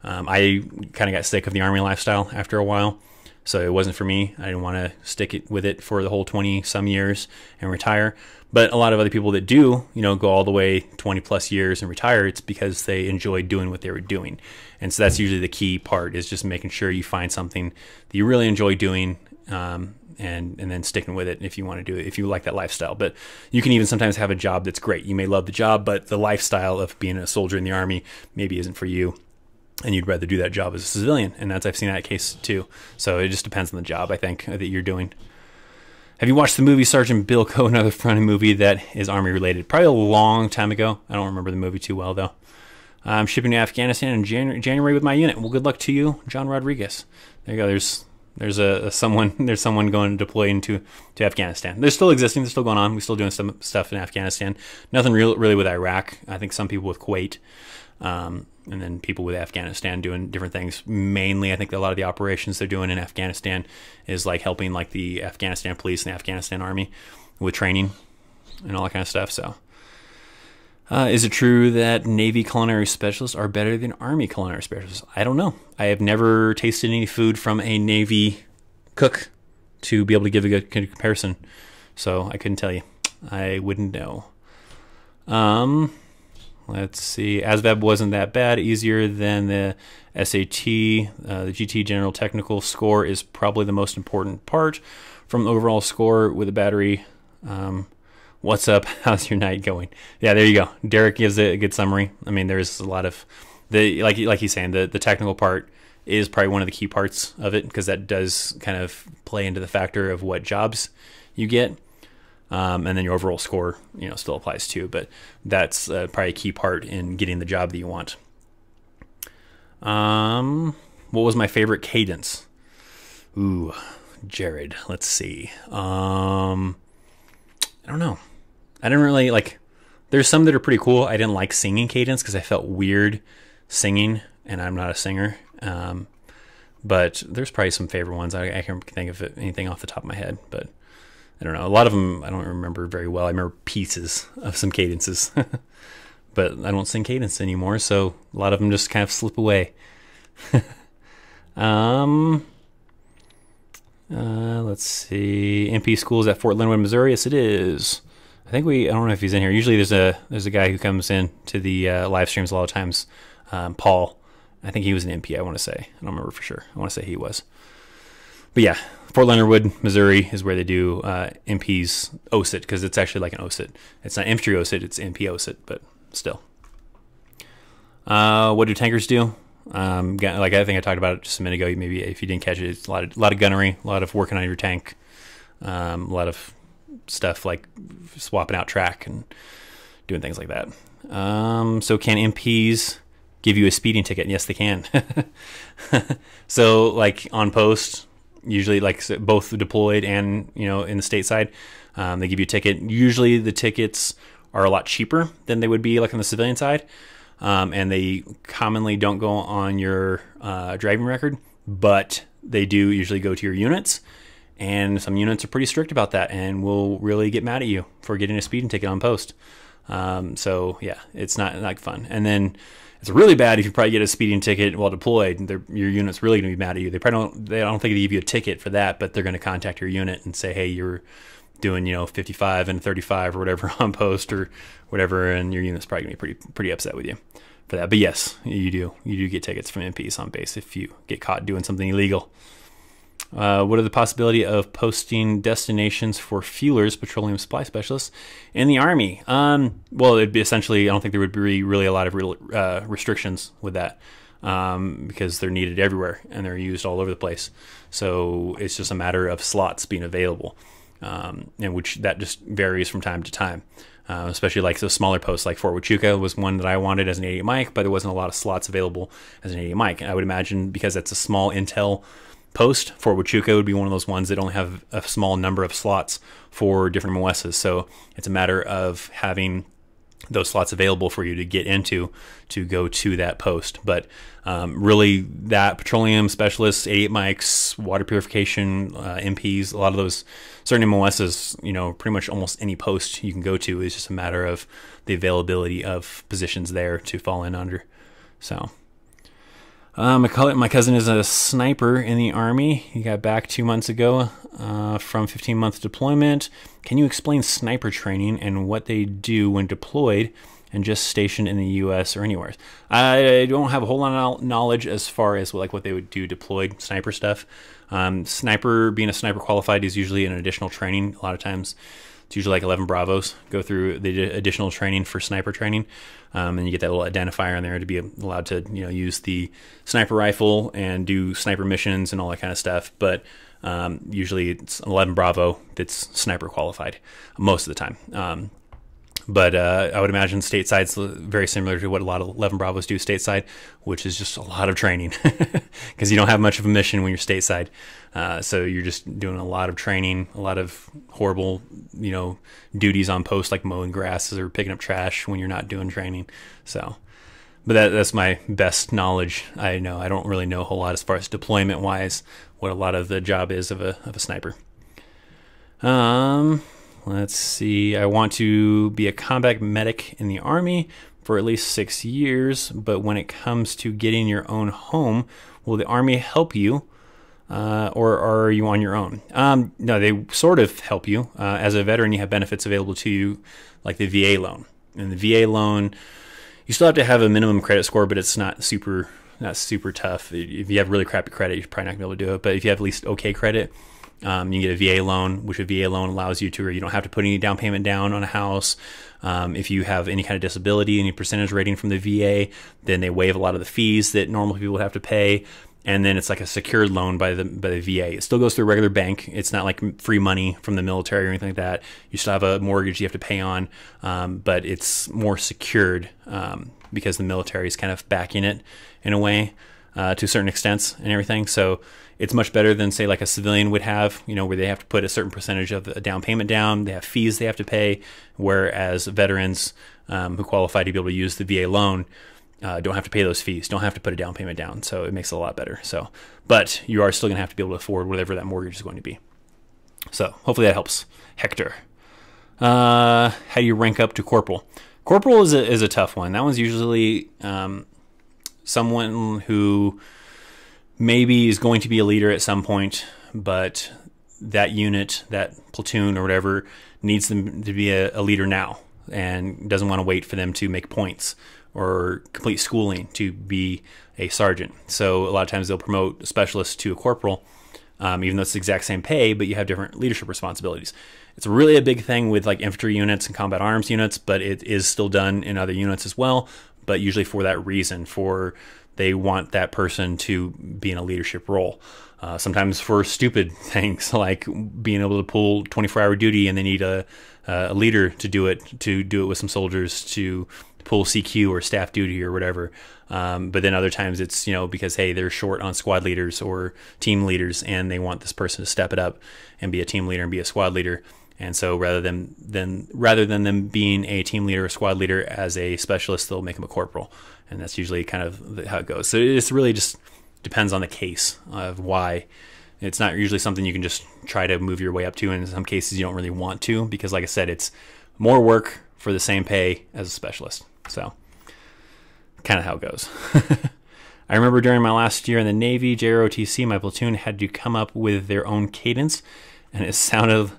I kind of got sick of the Army lifestyle after a while, so it wasn't for me. I didn't want to stick it with it for the whole 20-some years and retire. But a lot of other people that do, you know, go all the way 20 plus years and retire, it's because they enjoyed doing what they were doing. And so that's usually the key part, is just making sure you find something that you really enjoy doing, and then sticking with it if you want to do it, if you like that lifestyle. But you can even sometimes have a job that's great. You may love the job, but the lifestyle of being a soldier in the Army maybe isn't for you, and you'd rather do that job as a civilian. And I've seen that case too. So it just depends on the job, I think, that you're doing. Have you watched the movie Sergeant Bilko, another funny movie that is Army related? Probably a long time ago. I don't remember the movie too well though. I'm shipping to Afghanistan in January with my unit. Well, good luck to you, John Rodriguez. There you go. There's someone going to deploy into Afghanistan. They're still existing. They're still going on. We're still doing some stuff in Afghanistan. Nothing really with Iraq. I think some people with Kuwait, and then people with Afghanistan doing different things. Mainly, I think a lot of the operations they're doing in Afghanistan is like helping like the Afghanistan police and the Afghanistan Army with training and all that kind of stuff. So, is it true that Navy culinary specialists are better than Army culinary specialists? I don't know. I have never tasted any food from a Navy cook to be able to give a good comparison. So I couldn't tell you. I wouldn't know. Let's see. ASVAB wasn't that bad. Easier than the SAT. The GT General Technical score is probably the most important part from the overall score with a battery. What's up? How's your night going? Yeah, there you go. Derek gives a good summary. I mean, there's a lot of like he's saying, the technical part is probably one of the key parts of it, because that does kind of play into the factor of what jobs you get. And then your overall score, you know, still applies too, but that's probably a key part in getting the job that you want. What was my favorite cadence? Ooh, Jared, let's see. I don't know. I didn't really like, there's some that are pretty cool. I didn't like singing cadence because I felt weird singing, and I'm not a singer. But there's probably some favorite ones. I can't think of anything off the top of my head, but I don't know. A lot of them I don't remember very well. I remember pieces of some cadences, but I don't sing cadence anymore, so a lot of them just kind of slip away. Let's see. MP school is at Fort Linwood, Missouri. Yes, it is. I think I don't know if he's in here. Usually there's a guy who comes in to the live streams a lot of times. Paul. I think he was an MP, I want to say. I don't remember for sure. I want to say he was. But yeah, Fort Leonard Wood, Missouri is where they do MP's OSIT, because it's actually like an OSIT. It's not infantry OSIT, it's MP OSIT, but still. What do tankers do? Like I think I talked about it just a minute ago. Maybe if you didn't catch it, it's a lot of gunnery, a lot of working on your tank, a lot of stuff like swapping out track and doing things like that. So can MPs give you a speeding ticket? Yes, they can. So like on post, usually like both deployed and, you know, in the stateside, they give you a ticket. Usually the tickets are a lot cheaper than they would be like on the civilian side. And they commonly don't go on your driving record, but they do usually go to your units, and some units are pretty strict about that and will really get mad at you for getting a speeding ticket on post. So yeah, it's not fun. And then it's really bad if you probably get a speeding ticket while deployed. Your unit's really going to be mad at you. They don't think they give you a ticket for that, but they're going to contact your unit and say, hey, you're doing, 55 and 35 or whatever on post or whatever, and your unit's probably gonna be pretty upset with you for that. But yes, you do get tickets from MPs on base if you get caught doing something illegal. What are the possibility of posting destinations for fuelers, petroleum supply specialists, in the Army? Well, it'd be essentially, I don't think there would be really a lot of restrictions with that, because they're needed everywhere and they're used all over the place. So it's just a matter of slots being available, and which that just varies from time to time. Especially like those smaller posts, like Fort Huachuca was one that I wanted as an 88 mic, but there wasn't a lot of slots available as an 88 mic. And I would imagine because that's a small intel post, Fort Huachuca would be one of those ones that only have a small number of slots for different MOSs. So it's a matter of having those slots available for you to get into to go to that post. But really, that petroleum specialists, 88 mics, water purification, MPs, a lot of those certain MOSs, pretty much almost any post you can go to is just a matter of the availability of positions there to fall in under. So my cousin is a sniper in the Army. He got back 2 months ago from 15-month deployment. Can you explain sniper training and what they do when deployed and just stationed in the U.S. or anywhere? I don't have a whole lot of knowledge as far as like what they would do deployed sniper stuff. Being a sniper qualified is usually an additional training. A lot of times it's usually like 11 Bravos go through the additional training for sniper training. And you get that little identifier on there to be allowed to, use the sniper rifle and do sniper missions and all that kind of stuff. But usually it's 11 Bravo that's sniper qualified most of the time. But I would imagine stateside's very similar to what a lot of 11 Bravos do stateside, which is just a lot of training because you don't have much of a mission when you're stateside. So you're just doing a lot of training, a lot of horrible, duties on post like mowing grasses or picking up trash when you're not doing training. So, but that's my best knowledge. I don't really know a whole lot as far as deployment wise, what a lot of the job is of a sniper. Let's see. I want to be a combat medic in the Army for at least 6 years, but when it comes to getting your own home, will the Army help you, or are you on your own? No, they sort of help you. As a veteran, you have benefits available to you, like the VA loan. And the VA loan, you still have to have a minimum credit score, but it's not super tough. If you have really crappy credit, you're probably not going to be able to do it. But if you have at least okay credit, you can get a VA loan, which a VA loan allows you to, or you don't have to put any down payment down on a house. If you have any kind of disability, any percentage rating from the VA, then they waive a lot of the fees that normal people would have to pay. And then it's like a secured loan by the VA. It still goes through a regular bank. It's not like free money from the military or anything like that. You still have a mortgage you have to pay on, but it's more secured because the military is kind of backing it in a way to a certain extent and everything. So it's much better than, say, like a civilian would have, where they have to put a certain percentage of the down payment down. They have fees they have to pay, whereas veterans who qualify to be able to use the VA loan don't have to pay those fees, don't have to put a down payment down. So it makes it a lot better. So, but you are still going to have to be able to afford whatever that mortgage is going to be. So hopefully that helps. Hector, how do you rank up to corporal? Corporal is a tough one. That one's usually someone who maybe is going to be a leader at some point, but that unit, that platoon or whatever, needs them to be a leader now and doesn't want to wait for them to make points or complete schooling to be a sergeant. So a lot of times they'll promote a specialist to a corporal, even though it's the exact same pay, but you have different leadership responsibilities. It's really a big thing with like infantry units and combat arms units, but it is still done in other units as well, but usually for that reason, they want that person to be in a leadership role. Sometimes for stupid things like being able to pull 24-hour duty and they need a leader to do it with some soldiers to pull CQ or staff duty or whatever. But then other times it's, because, hey, they're short on squad leaders or team leaders and they want this person to step it up and be a team leader and be a squad leader. And so rather than them being a team leader or squad leader as a specialist, they'll make them a corporal. And that's usually kind of how it goes. So it's really just depends on the case of why. It's not usually something you can just try to move your way up to. And in some cases you don't really want to, because like I said, it's more work for the same pay as a specialist. So kind of how it goes. I remember during my last year in the Navy, JROTC, my platoon had to come up with their own cadence, and it sounded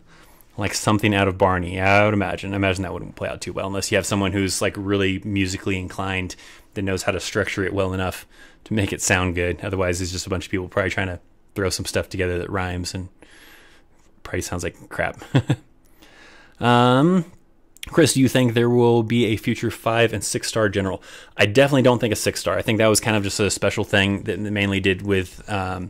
like something out of Barney. Yeah, I would imagine. I imagine that wouldn't play out too well unless you have someone who's like really musically inclined that knows how to structure it well enough to make it sound good. Otherwise, it's just a bunch of people probably trying to throw some stuff together that rhymes and probably sounds like crap. Chris, do you think there will be a future 5 and 6 star general? I definitely don't think a 6 star. I think that was kind of just a special thing that they mainly did with Omar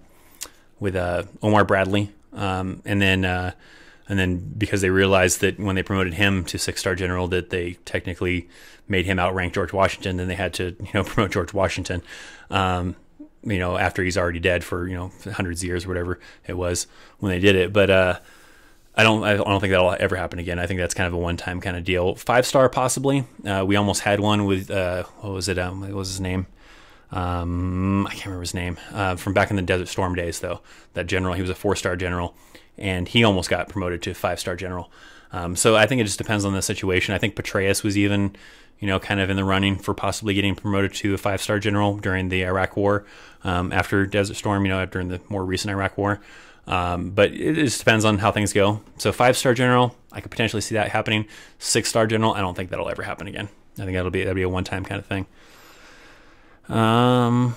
Bradley, and then because they realized that when they promoted him to 6 star general that they technically made him outrank George Washington, then they had to promote George Washington, after he's already dead for hundreds of years or whatever it was when they did it, but. I don't think that'll ever happen again. I think that's kind of a one-time kind of deal. 5 star possibly. We almost had one with what was it? What was his name? I can't remember his name. From back in the Desert Storm days, though. That general, he was a 4 star general, and he almost got promoted to 5 star general. So I think it just depends on the situation. I think Petraeus was even, kind of in the running for possibly getting promoted to a 5 star general during the Iraq War, after Desert Storm. During the more recent Iraq War. But it just depends on how things go. So 5 star general, I could potentially see that happening. 6 star general, I don't think that'll ever happen again. I think that'll be a one-time kind of thing. Can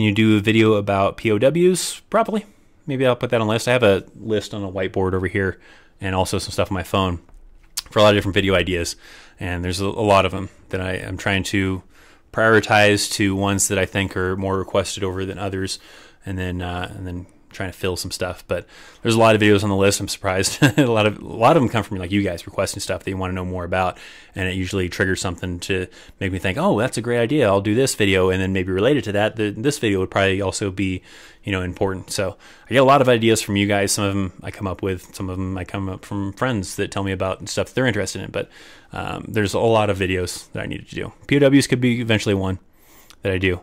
you do a video about POWs? Probably. Maybe I'll put that on a list. I have a list on a whiteboard over here and also some stuff on my phone for a lot of different video ideas. And there's a lot of them that I am trying to prioritize to ones that I think are more requested over than others. And then trying to fill some stuff, but there's a lot of videos on the list. I'm surprised. a lot of them come from like you guys requesting stuff that you want to know more about, and it usually triggers something to make me think, oh, that's a great idea, I'll do this video, and then maybe related to that, this video would probably also be important. So I get a lot of ideas from you guys. Some of them I come up with, some of them I come up from friends that tell me about stuff that they're interested in, but there's a lot of videos that I needed to do. POWs could be eventually one that I do.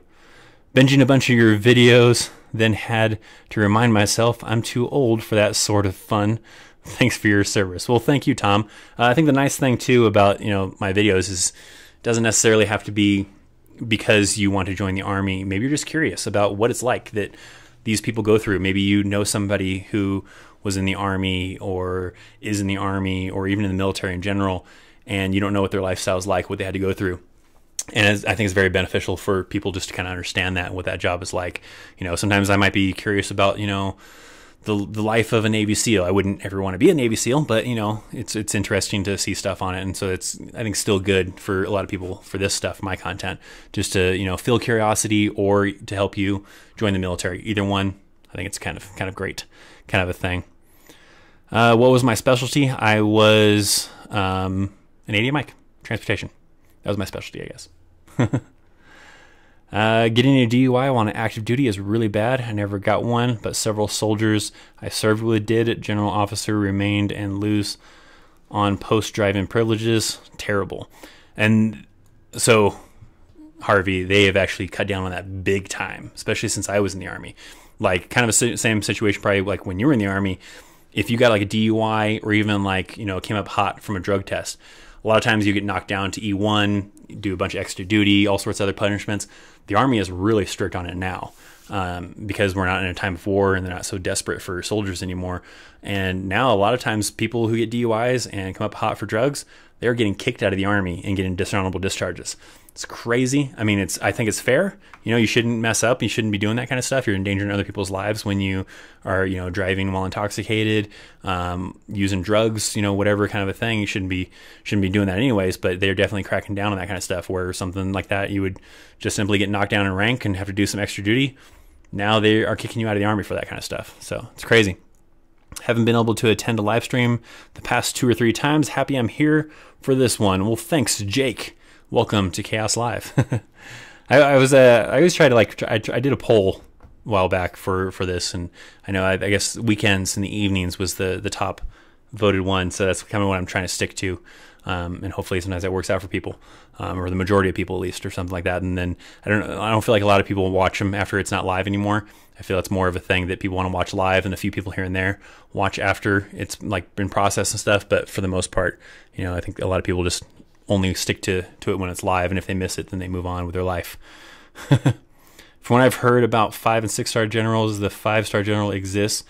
Binging a bunch of your videos, then had to remind myself I'm too old for that sort of fun. Thanks for your service. Well, thank you, Tom. I think the nice thing too about my videos is it doesn't necessarily have to be because you want to join the Army. Maybe you're just curious about what it's like that these people go through. Maybe you know somebody who was in the Army or is in the Army or even in the military in general, and you don't know what their lifestyle is like, what they had to go through. And I think it's very beneficial for people just to kind of understand that, what that job is like. Sometimes I might be curious about, the life of a Navy SEAL. I wouldn't ever want to be a Navy SEAL, but, it's interesting to see stuff on it. And so it's, I think, still good for a lot of people for this stuff, my content, just to, feel curiosity or to help you join the military. Either one, I think it's kind of great, kind of a thing. What was my specialty? I was an ADMIC, transportation. That was my specialty, I guess. Getting a DUI on active duty is really bad. I never got one, but several soldiers I served with did. General officer remained and lose on post driving privileges. Terrible. And so, Harvey, they have actually cut down on that big time, especially since I was in the Army. Like, kind of a same situation probably like when you were in the Army. If you got like a DUI or even like, came up hot from a drug test, a lot of times you get knocked down to E1, do a bunch of extra duty, all sorts of other punishments. The Army is really strict on it now because we're not in a time of war and they're not so desperate for soldiers anymore. And now a lot of times people who get DUIs and come up hot for drugs, they're getting kicked out of the Army and getting dishonorable discharges. It's crazy. I mean, I think it's fair. You shouldn't mess up. You shouldn't be doing that kind of stuff. You're endangering other people's lives when you are, driving while intoxicated, using drugs, whatever kind of a thing. You shouldn't be doing that anyways, but they're definitely cracking down on that kind of stuff where something like that, you would just simply get knocked down in rank and have to do some extra duty. Now they are kicking you out of the Army for that kind of stuff. So it's crazy. Haven't been able to attend a live stream the past 2 or 3 times. Happy I'm here for this one. Well, thanks, Jake. Welcome to Chaos Live. I always try to I did a poll a while back for this, and I know I guess weekends and the evenings was the top voted one, so that's kind of what I'm trying to stick to, and hopefully sometimes that works out for people, or the majority of people at least, or something like that. And then I don't feel like a lot of people watch them after it's not live anymore. I feel it's more of a thing that people want to watch live, and a few people here and there watch after it's like been processed and stuff. But for the most part, I think a lot of people just only stick to it when it's live, and if they miss it, then they move on with their life. From what I've heard about 5 and 6 star generals, the 5 star general exists,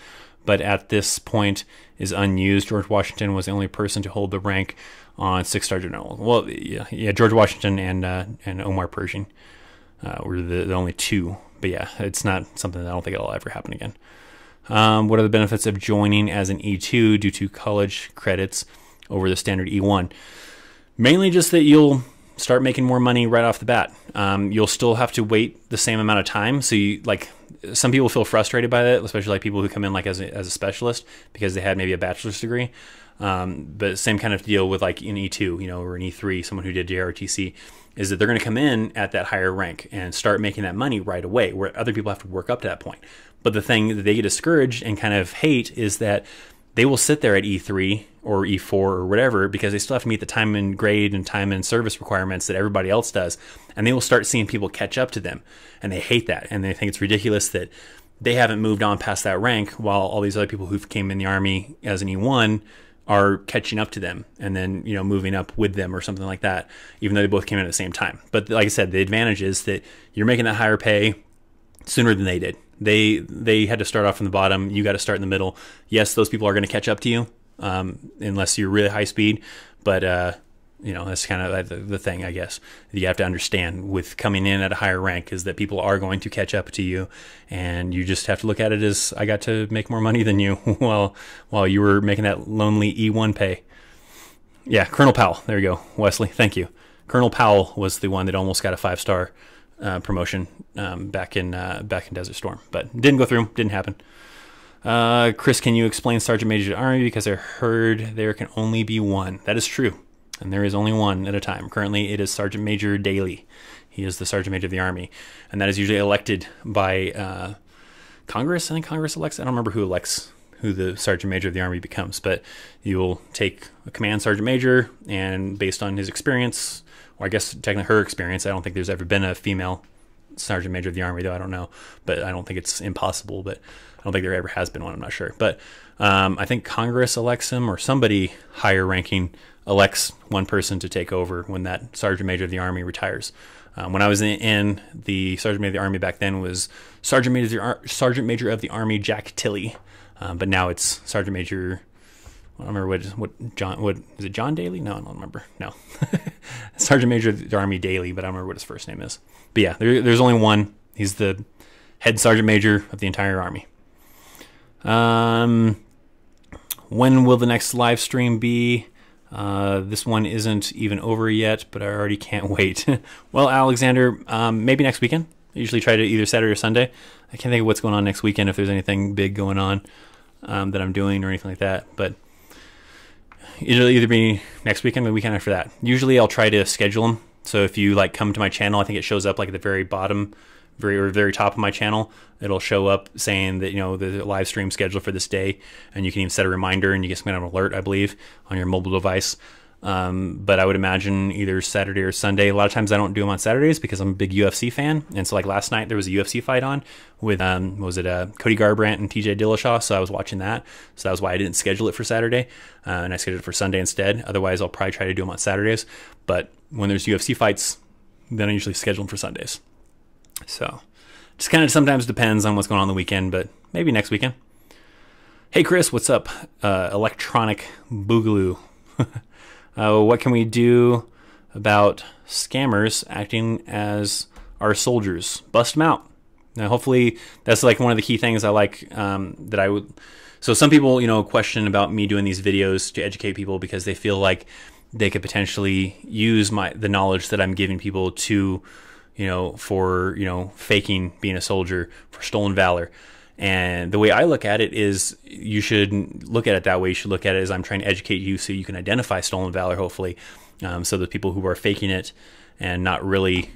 but at this point is unused. George Washington was the only person to hold the rank on 6-star general. Well, yeah, George Washington and Omar Pershing were the only two. But yeah, it's not something that I don't think it'll ever happen again. What are the benefits of joining as an E2 due to college credits over the standard E1? Mainly just that you'll start making more money right off the bat. You'll still have to wait the same amount of time. So you, like, some people feel frustrated by that, especially like people who come in like as a specialist because they had maybe a bachelor's degree. But same kind of deal with like an E2, or an E3, someone who did JROTC, is that they're going to come in at that higher rank and start making that money right away, where other people have to work up to that point. But the thing that they get discouraged and kind of hate is that they will sit there at E3 or E4 or whatever because they still have to meet the time and grade and time and service requirements that everybody else does. And they will start seeing people catch up to them. And they hate that. And they think it's ridiculous that they haven't moved on past that rank while all these other people who came in the Army as an E1 are catching up to them and then, moving up with them or something like that, even though they both came in at the same time. But like I said, the advantage is that you're making that higher pay sooner than they did. They had to start off from the bottom. You got to start in the middle. Yes, those people are going to catch up to you unless you're really high speed. But, that's kind of the thing, I guess, that you have to understand with coming in at a higher rank is that people are going to catch up to you. And you just have to look at it as I got to make more money than you while you were making that lonely E1 pay. Yeah, Colonel Powell. There you go, Wesley. Thank you. Colonel Powell was the one that almost got a 5-star promotion back in Desert Storm, but didn't go through, didn't happen. Chris, can you explain Sergeant Major of the Army? Because I heard there can only be one. That is true, and there is only one at a time. Currently, it is Sergeant Major Daly. He is the Sergeant Major of the Army, and that is usually elected by Congress. I think Congress elects. I don't remember who elects who the Sergeant Major of the Army becomes, but you'll take a command Sergeant Major, and based on his experience, or I guess technically her experience, I don't think there's ever been a female Sergeant Major of the Army, though I don't know, but I don't think it's impossible, but I don't think there ever has been one, I'm not sure. But I think Congress elects him, or somebody higher ranking elects one person to take over when that Sergeant Major of the Army retires. When I was in the Sergeant Major of the Army back then was Sergeant Major of the Army Jack Tilley, but now it's Sergeant Major. I don't remember what is it, John Daly? No, I don't remember. No, Sergeant Major of the Army Daly, but I don't remember what his first name is. But yeah, there's only one. He's the head Sergeant Major of the entire Army. When will the next live stream be? This one isn't even over yet, but I already can't wait. Well, Alexander, maybe next weekend. I usually try to either Saturday or Sunday. I can't think of what's going on next weekend, if there's anything big going on that I'm doing or anything like that. But it'll either be next weekend or the weekend after that. Usually I'll try to schedule them. So if you come to my channel, I think it shows up like at the very bottom, very top of my channel. It'll show up saying that, the live stream scheduled for this day, and you can even set a reminder and you get some kind of alert, I believe, on your mobile device. But I would imagine either Saturday or Sunday. A lot of times I don't do them on Saturdays because I'm a big UFC fan. And so last night there was a UFC fight on with, Cody Garbrandt and TJ Dillashaw. So I was watching that. So that was why I didn't schedule it for Saturday. And I scheduled it for Sunday instead. Otherwise I'll probably try to do them on Saturdays. But when there's UFC fights, then I usually schedule them for Sundays. So just kind of sometimes depends on what's going on the weekend, but maybe next weekend. Hey Chris, what's up? Electronic Boogaloo. What can we do about scammers acting as our soldiers? Bust them out. Now, hopefully, that's one of the key things I like that I would. So some people, question about me doing these videos to educate people because they feel like they could potentially use the knowledge that I'm giving people to, for faking being a soldier, for stolen valor. And the way I look at it is you shouldn't look at it that way. You should look at it as I'm trying to educate you so you can identify stolen valor, hopefully. So the people who are faking it and not really,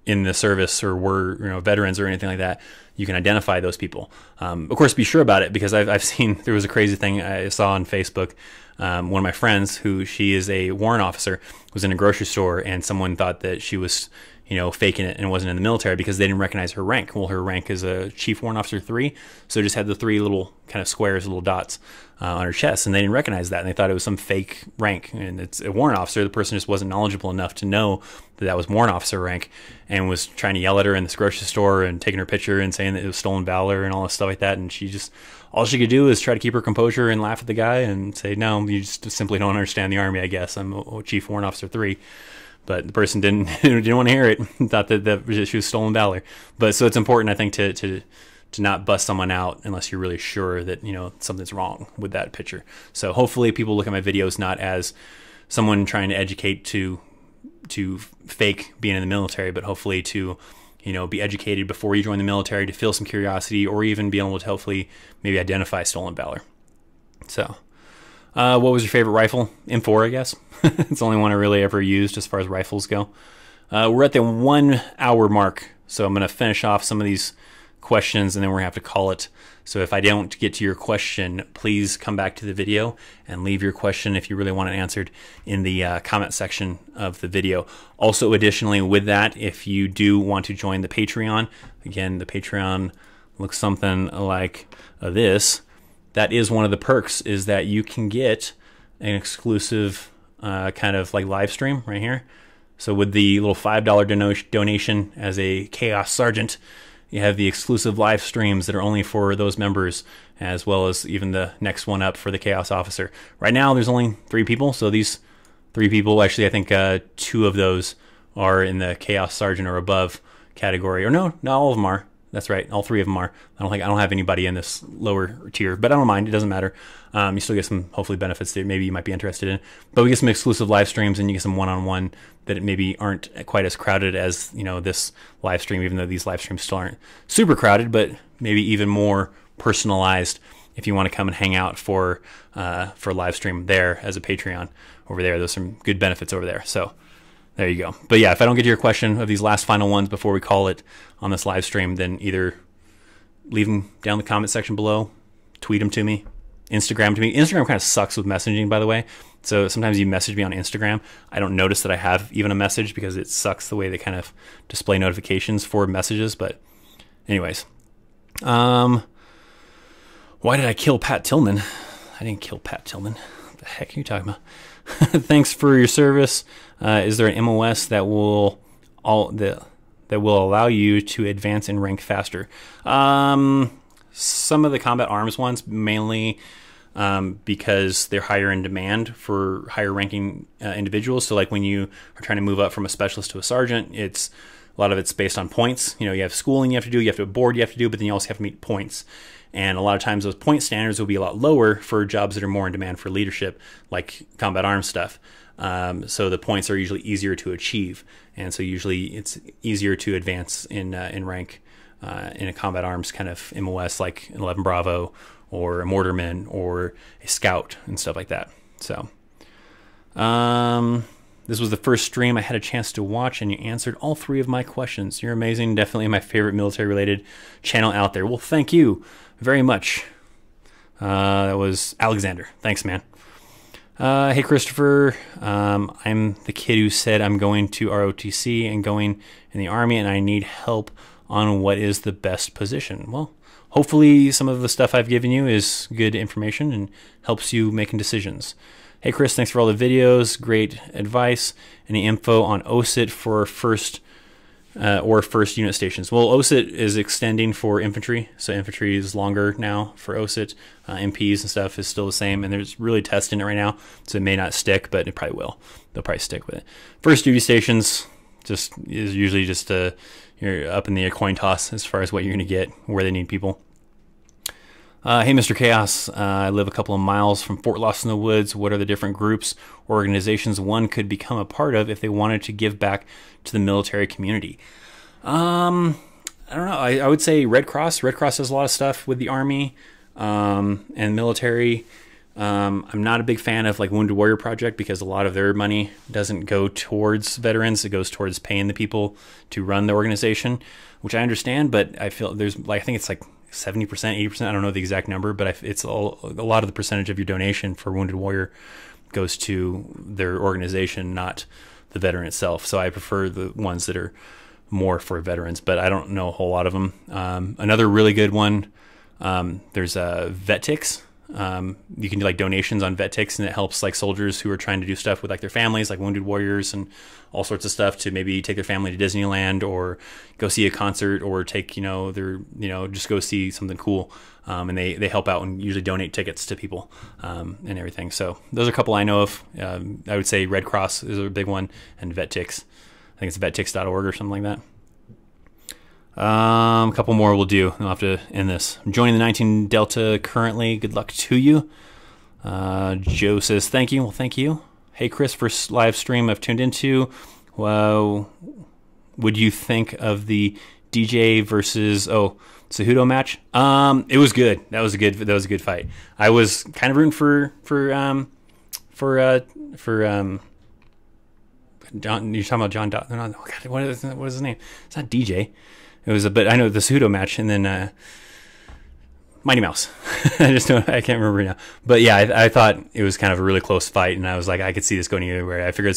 in the service or were, veterans or anything like that, you can identify those people. Of course, be sure about it because I've seen, there was a crazy thing I saw on Facebook. One of my friends, she is a warrant officer, was in a grocery store and someone thought that she was faking it and wasn't in the military because they didn't recognize her rank. Well, her rank is a Chief Warrant Officer 3, so it just had the 3 little kind of squares, little dots on her chest, and they didn't recognize that, and they thought it was some fake rank. And it's a warrant officer. The person just wasn't knowledgeable enough to know that that was warrant officer rank, and was trying to yell at her in this grocery store and taking her picture and saying that it was stolen valor and all this stuff like that. And she just all she could do is try to keep her composure and laugh at the guy and say, no, you just simply don't understand the Army, I guess. I'm a Chief Warrant Officer 3. But the person didn't want to hear it. Thought that she was stolen valor. But so it's important, I think, to not bust someone out unless you're really sure that, you know, something's wrong with that picture. So hopefully people look at my videos not as someone trying to educate to fake being in the military, but hopefully to, you know, be educated before you join the military, to feel some curiosity, or even be able to hopefully maybe identify stolen valor. So what was your favorite rifle? M4, I guess. It's the only one I really ever used as far as rifles go. We're at the 1 hour mark, so I'm going to finish off some of these questions and then we're going to have to call it. So if I don't get to your question, please come back to the video and leave your question if you really want it answered in the comment section of the video. Also, additionally, with that, if you do want to join the Patreon, again, the Patreon looks something like this. That is one of the perks, is that you can get an exclusive kind of like live stream right here. So with the little $5 donation as a Chaos Sergeant, you have the exclusive live streams that are only for those members, as well as even the next one up for the Chaos Officer. Right now, there's only 3 people, so these 3 people, actually, I think 2 of those are in the Chaos Sergeant or above category. Or no, not all of them are. That's right, all 3 of them are. I don't have anybody in this lower tier, but I don't mind. It doesn't matter. You still get some hopefully benefits that maybe you might be interested in. But we get some exclusive live streams, and you get some one-on-one that maybe aren't quite as crowded as, you know, this live stream. Even though these live streams still aren't super crowded, but maybe even more personalized if you want to come and hang out for live stream there as a Patreon over there. There's some good benefits over there. So there you go. But yeah, if I don't get to your question of these last final ones before we call it on this live stream, then either leave them down in the comment section below, tweet them to me, Instagram to me. Instagram kind of sucks with messaging, by the way. So sometimes you message me on Instagram. I don't notice that I have even a message because it sucks the way they kind of display notifications for messages. But anyways, why did I kill Pat Tillman? I didn't kill Pat Tillman. What the heck are you talking about? Thanks for your service. Is there an MOS that will allow you to advance in rank faster? Some of the combat arms ones, mainly because they're higher in demand for higher ranking individuals. So like when you are trying to move up from a specialist to a sergeant, a lot of it's based on points. You know, you have schooling you have to do, you have to have a board you have to do, but then you also have to meet points. And a lot of times those point standards will be a lot lower for jobs that are more in demand for leadership, like combat arms stuff. So the points are usually easier to achieve. And so usually it's easier to advance in rank in a combat arms kind of MOS like 11 Bravo or a mortarman or a scout and stuff like that. So this was the first stream I had a chance to watch, and you answered all 3 of my questions. You're amazing. Definitely my favorite military-related channel out there. Well, thank you very much. That was Alexander. Thanks, man. Hey, Christopher. I'm the kid who said I'm going to ROTC and going in the Army, and I need help on what is the best position. Well, hopefully some of the stuff I've given you is good information and helps you making decisions. Hey, Chris, thanks for all the videos. Great advice. Any info on OSIT for first unit stations? Well, OSIT is extending for infantry, so infantry is longer now for OSIT. MPs and stuff is still the same, and there's really testing it right now, so it may not stick, but it probably will. They'll probably stick with it. First duty stations is usually just you're up in the coin toss as far as what you're going to get, where they need people. Hey, Mr. Chaos, I live a couple of miles from Fort Lost in the Woods. What are the different groups or organizations one could become a part of if they wanted to give back to the military community? I don't know. I would say Red Cross. Red Cross does a lot of stuff with the Army and military. I'm not a big fan of like Wounded Warrior Project because a lot of their money doesn't go towards veterans. It goes towards paying the people to run the organization, which I understand, but I feel I think it's like 70%, 80%. I don't know the exact number, but it's a lot of the percentage of your donation for Wounded Warrior goes to their organization, not the veteran itself. So I prefer the ones that are more for veterans, but I don't know a whole lot of them. Another really good one, there's VetTix. You can do like donations on VetTix, and it helps like soldiers who are trying to do stuff with like their families, like wounded warriors and all sorts of stuff, to maybe take their family to Disneyland or go see a concert or take, just go see something cool. And they help out and usually donate tickets to people and everything. So those are a couple I know of. I would say Red Cross is a big one, and VetTix. I think it's vettix.org or something like that. A couple more we'll do. I'll have to end this. I'm joining the 19 Delta currently. Good luck to you. Joe says, thank you. Well, thank you. Hey, Chris, first live stream I've tuned into. Well, would you think of the DJ versus Cejudo match? It was good. That was a good fight. I was kind of rooting for John. You're talking about John Dawson. Oh God, what is his name? It's not DJ. It was but I know the Cejudo match, and then Mighty Mouse. I can't remember now. But yeah, I thought it was kind of a really close fight, and I was like, I could see this going either way. I figured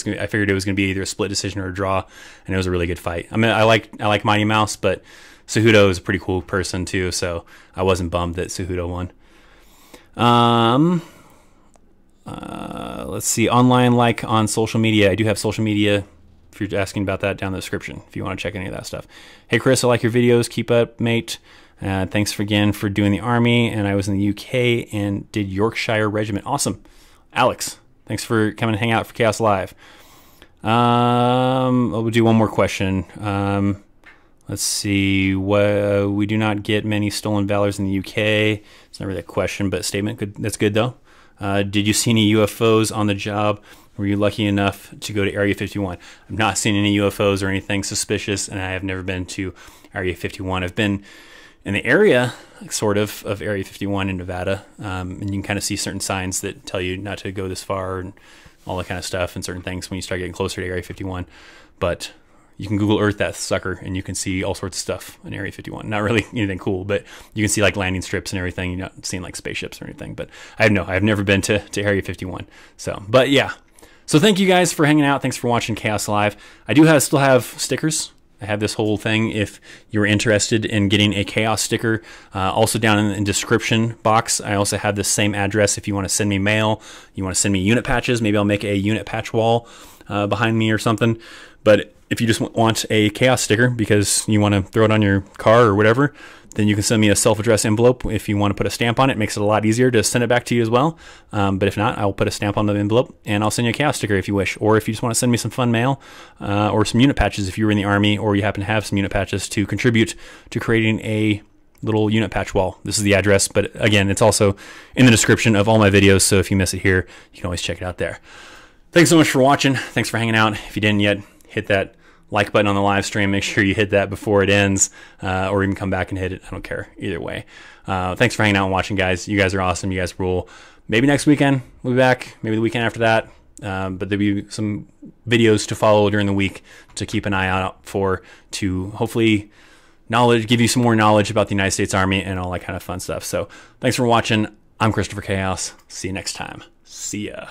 it was going to be either a split decision or a draw, and it was a really good fight. I mean, I like Mighty Mouse, but Cejudo is a pretty cool person too, so I wasn't bummed that Cejudo won. Let's see, online like on social media. I do have social media. If you're asking about that, down in the description if you want to check any of that stuff. Hey Chris, I like your videos. Keep up, mate. Thanks again for doing the Army. And I was in the UK and did Yorkshire Regiment. Awesome. Alex, thanks for coming to hang out for Chaos Live. We'll do one more question. Let's see. We do not get many stolen valors in the UK. It's not really a question, but a statement. Good. That's good though. Did you see any UFOs on the job? Were you lucky enough to go to Area 51? I've not seen any UFOs or anything suspicious, and I have never been to Area 51. I've been in the area, sort of Area 51 in Nevada, and you can kind of see certain signs that tell you not to go this far and all that kind of stuff, and certain things when you start getting closer to Area 51. But you can Google Earth that sucker, and you can see all sorts of stuff in Area 51. Not really anything cool, but you can see like landing strips and everything. You're not seeing like spaceships or anything. But I've never been to Area 51. So, but yeah. So thank you guys for hanging out. Thanks for watching Chaos Live. I do still have stickers. I have this whole thing if you're interested in getting a Chaos sticker. Also down in the description box, I also have the same address if you want to send me mail, you want to send me unit patches. Maybe I'll make a unit patch wall behind me or something. But if you just want a Chaos sticker because you want to throw it on your car or whatever, then you can send me a self-addressed envelope. If you want to put a stamp on it, it makes it a lot easier to send it back to you as well. But if not, I'll put a stamp on the envelope and I'll send you a Chaos sticker if you wish. Or if you just want to send me some fun mail or some unit patches if you were in the Army or you happen to have some unit patches to contribute to creating a little unit patch wall. This is the address, but again, it's also in the description of all my videos. So if you miss it here, you can always check it out there. Thanks so much for watching. Thanks for hanging out. If you didn't yet, hit that like button on the live stream. Make sure you hit that before it ends, or even come back and hit it. I don't care either way. Thanks for hanging out and watching, guys. You guys are awesome. You guys rule. Maybe next weekend we'll be back. Maybe the weekend after that. But there'll be some videos to follow during the week to keep an eye out for, to hopefully give you some more knowledge about the United States Army and all that kind of fun stuff. So thanks for watching. I'm Christopher Chaos. See you next time. See ya.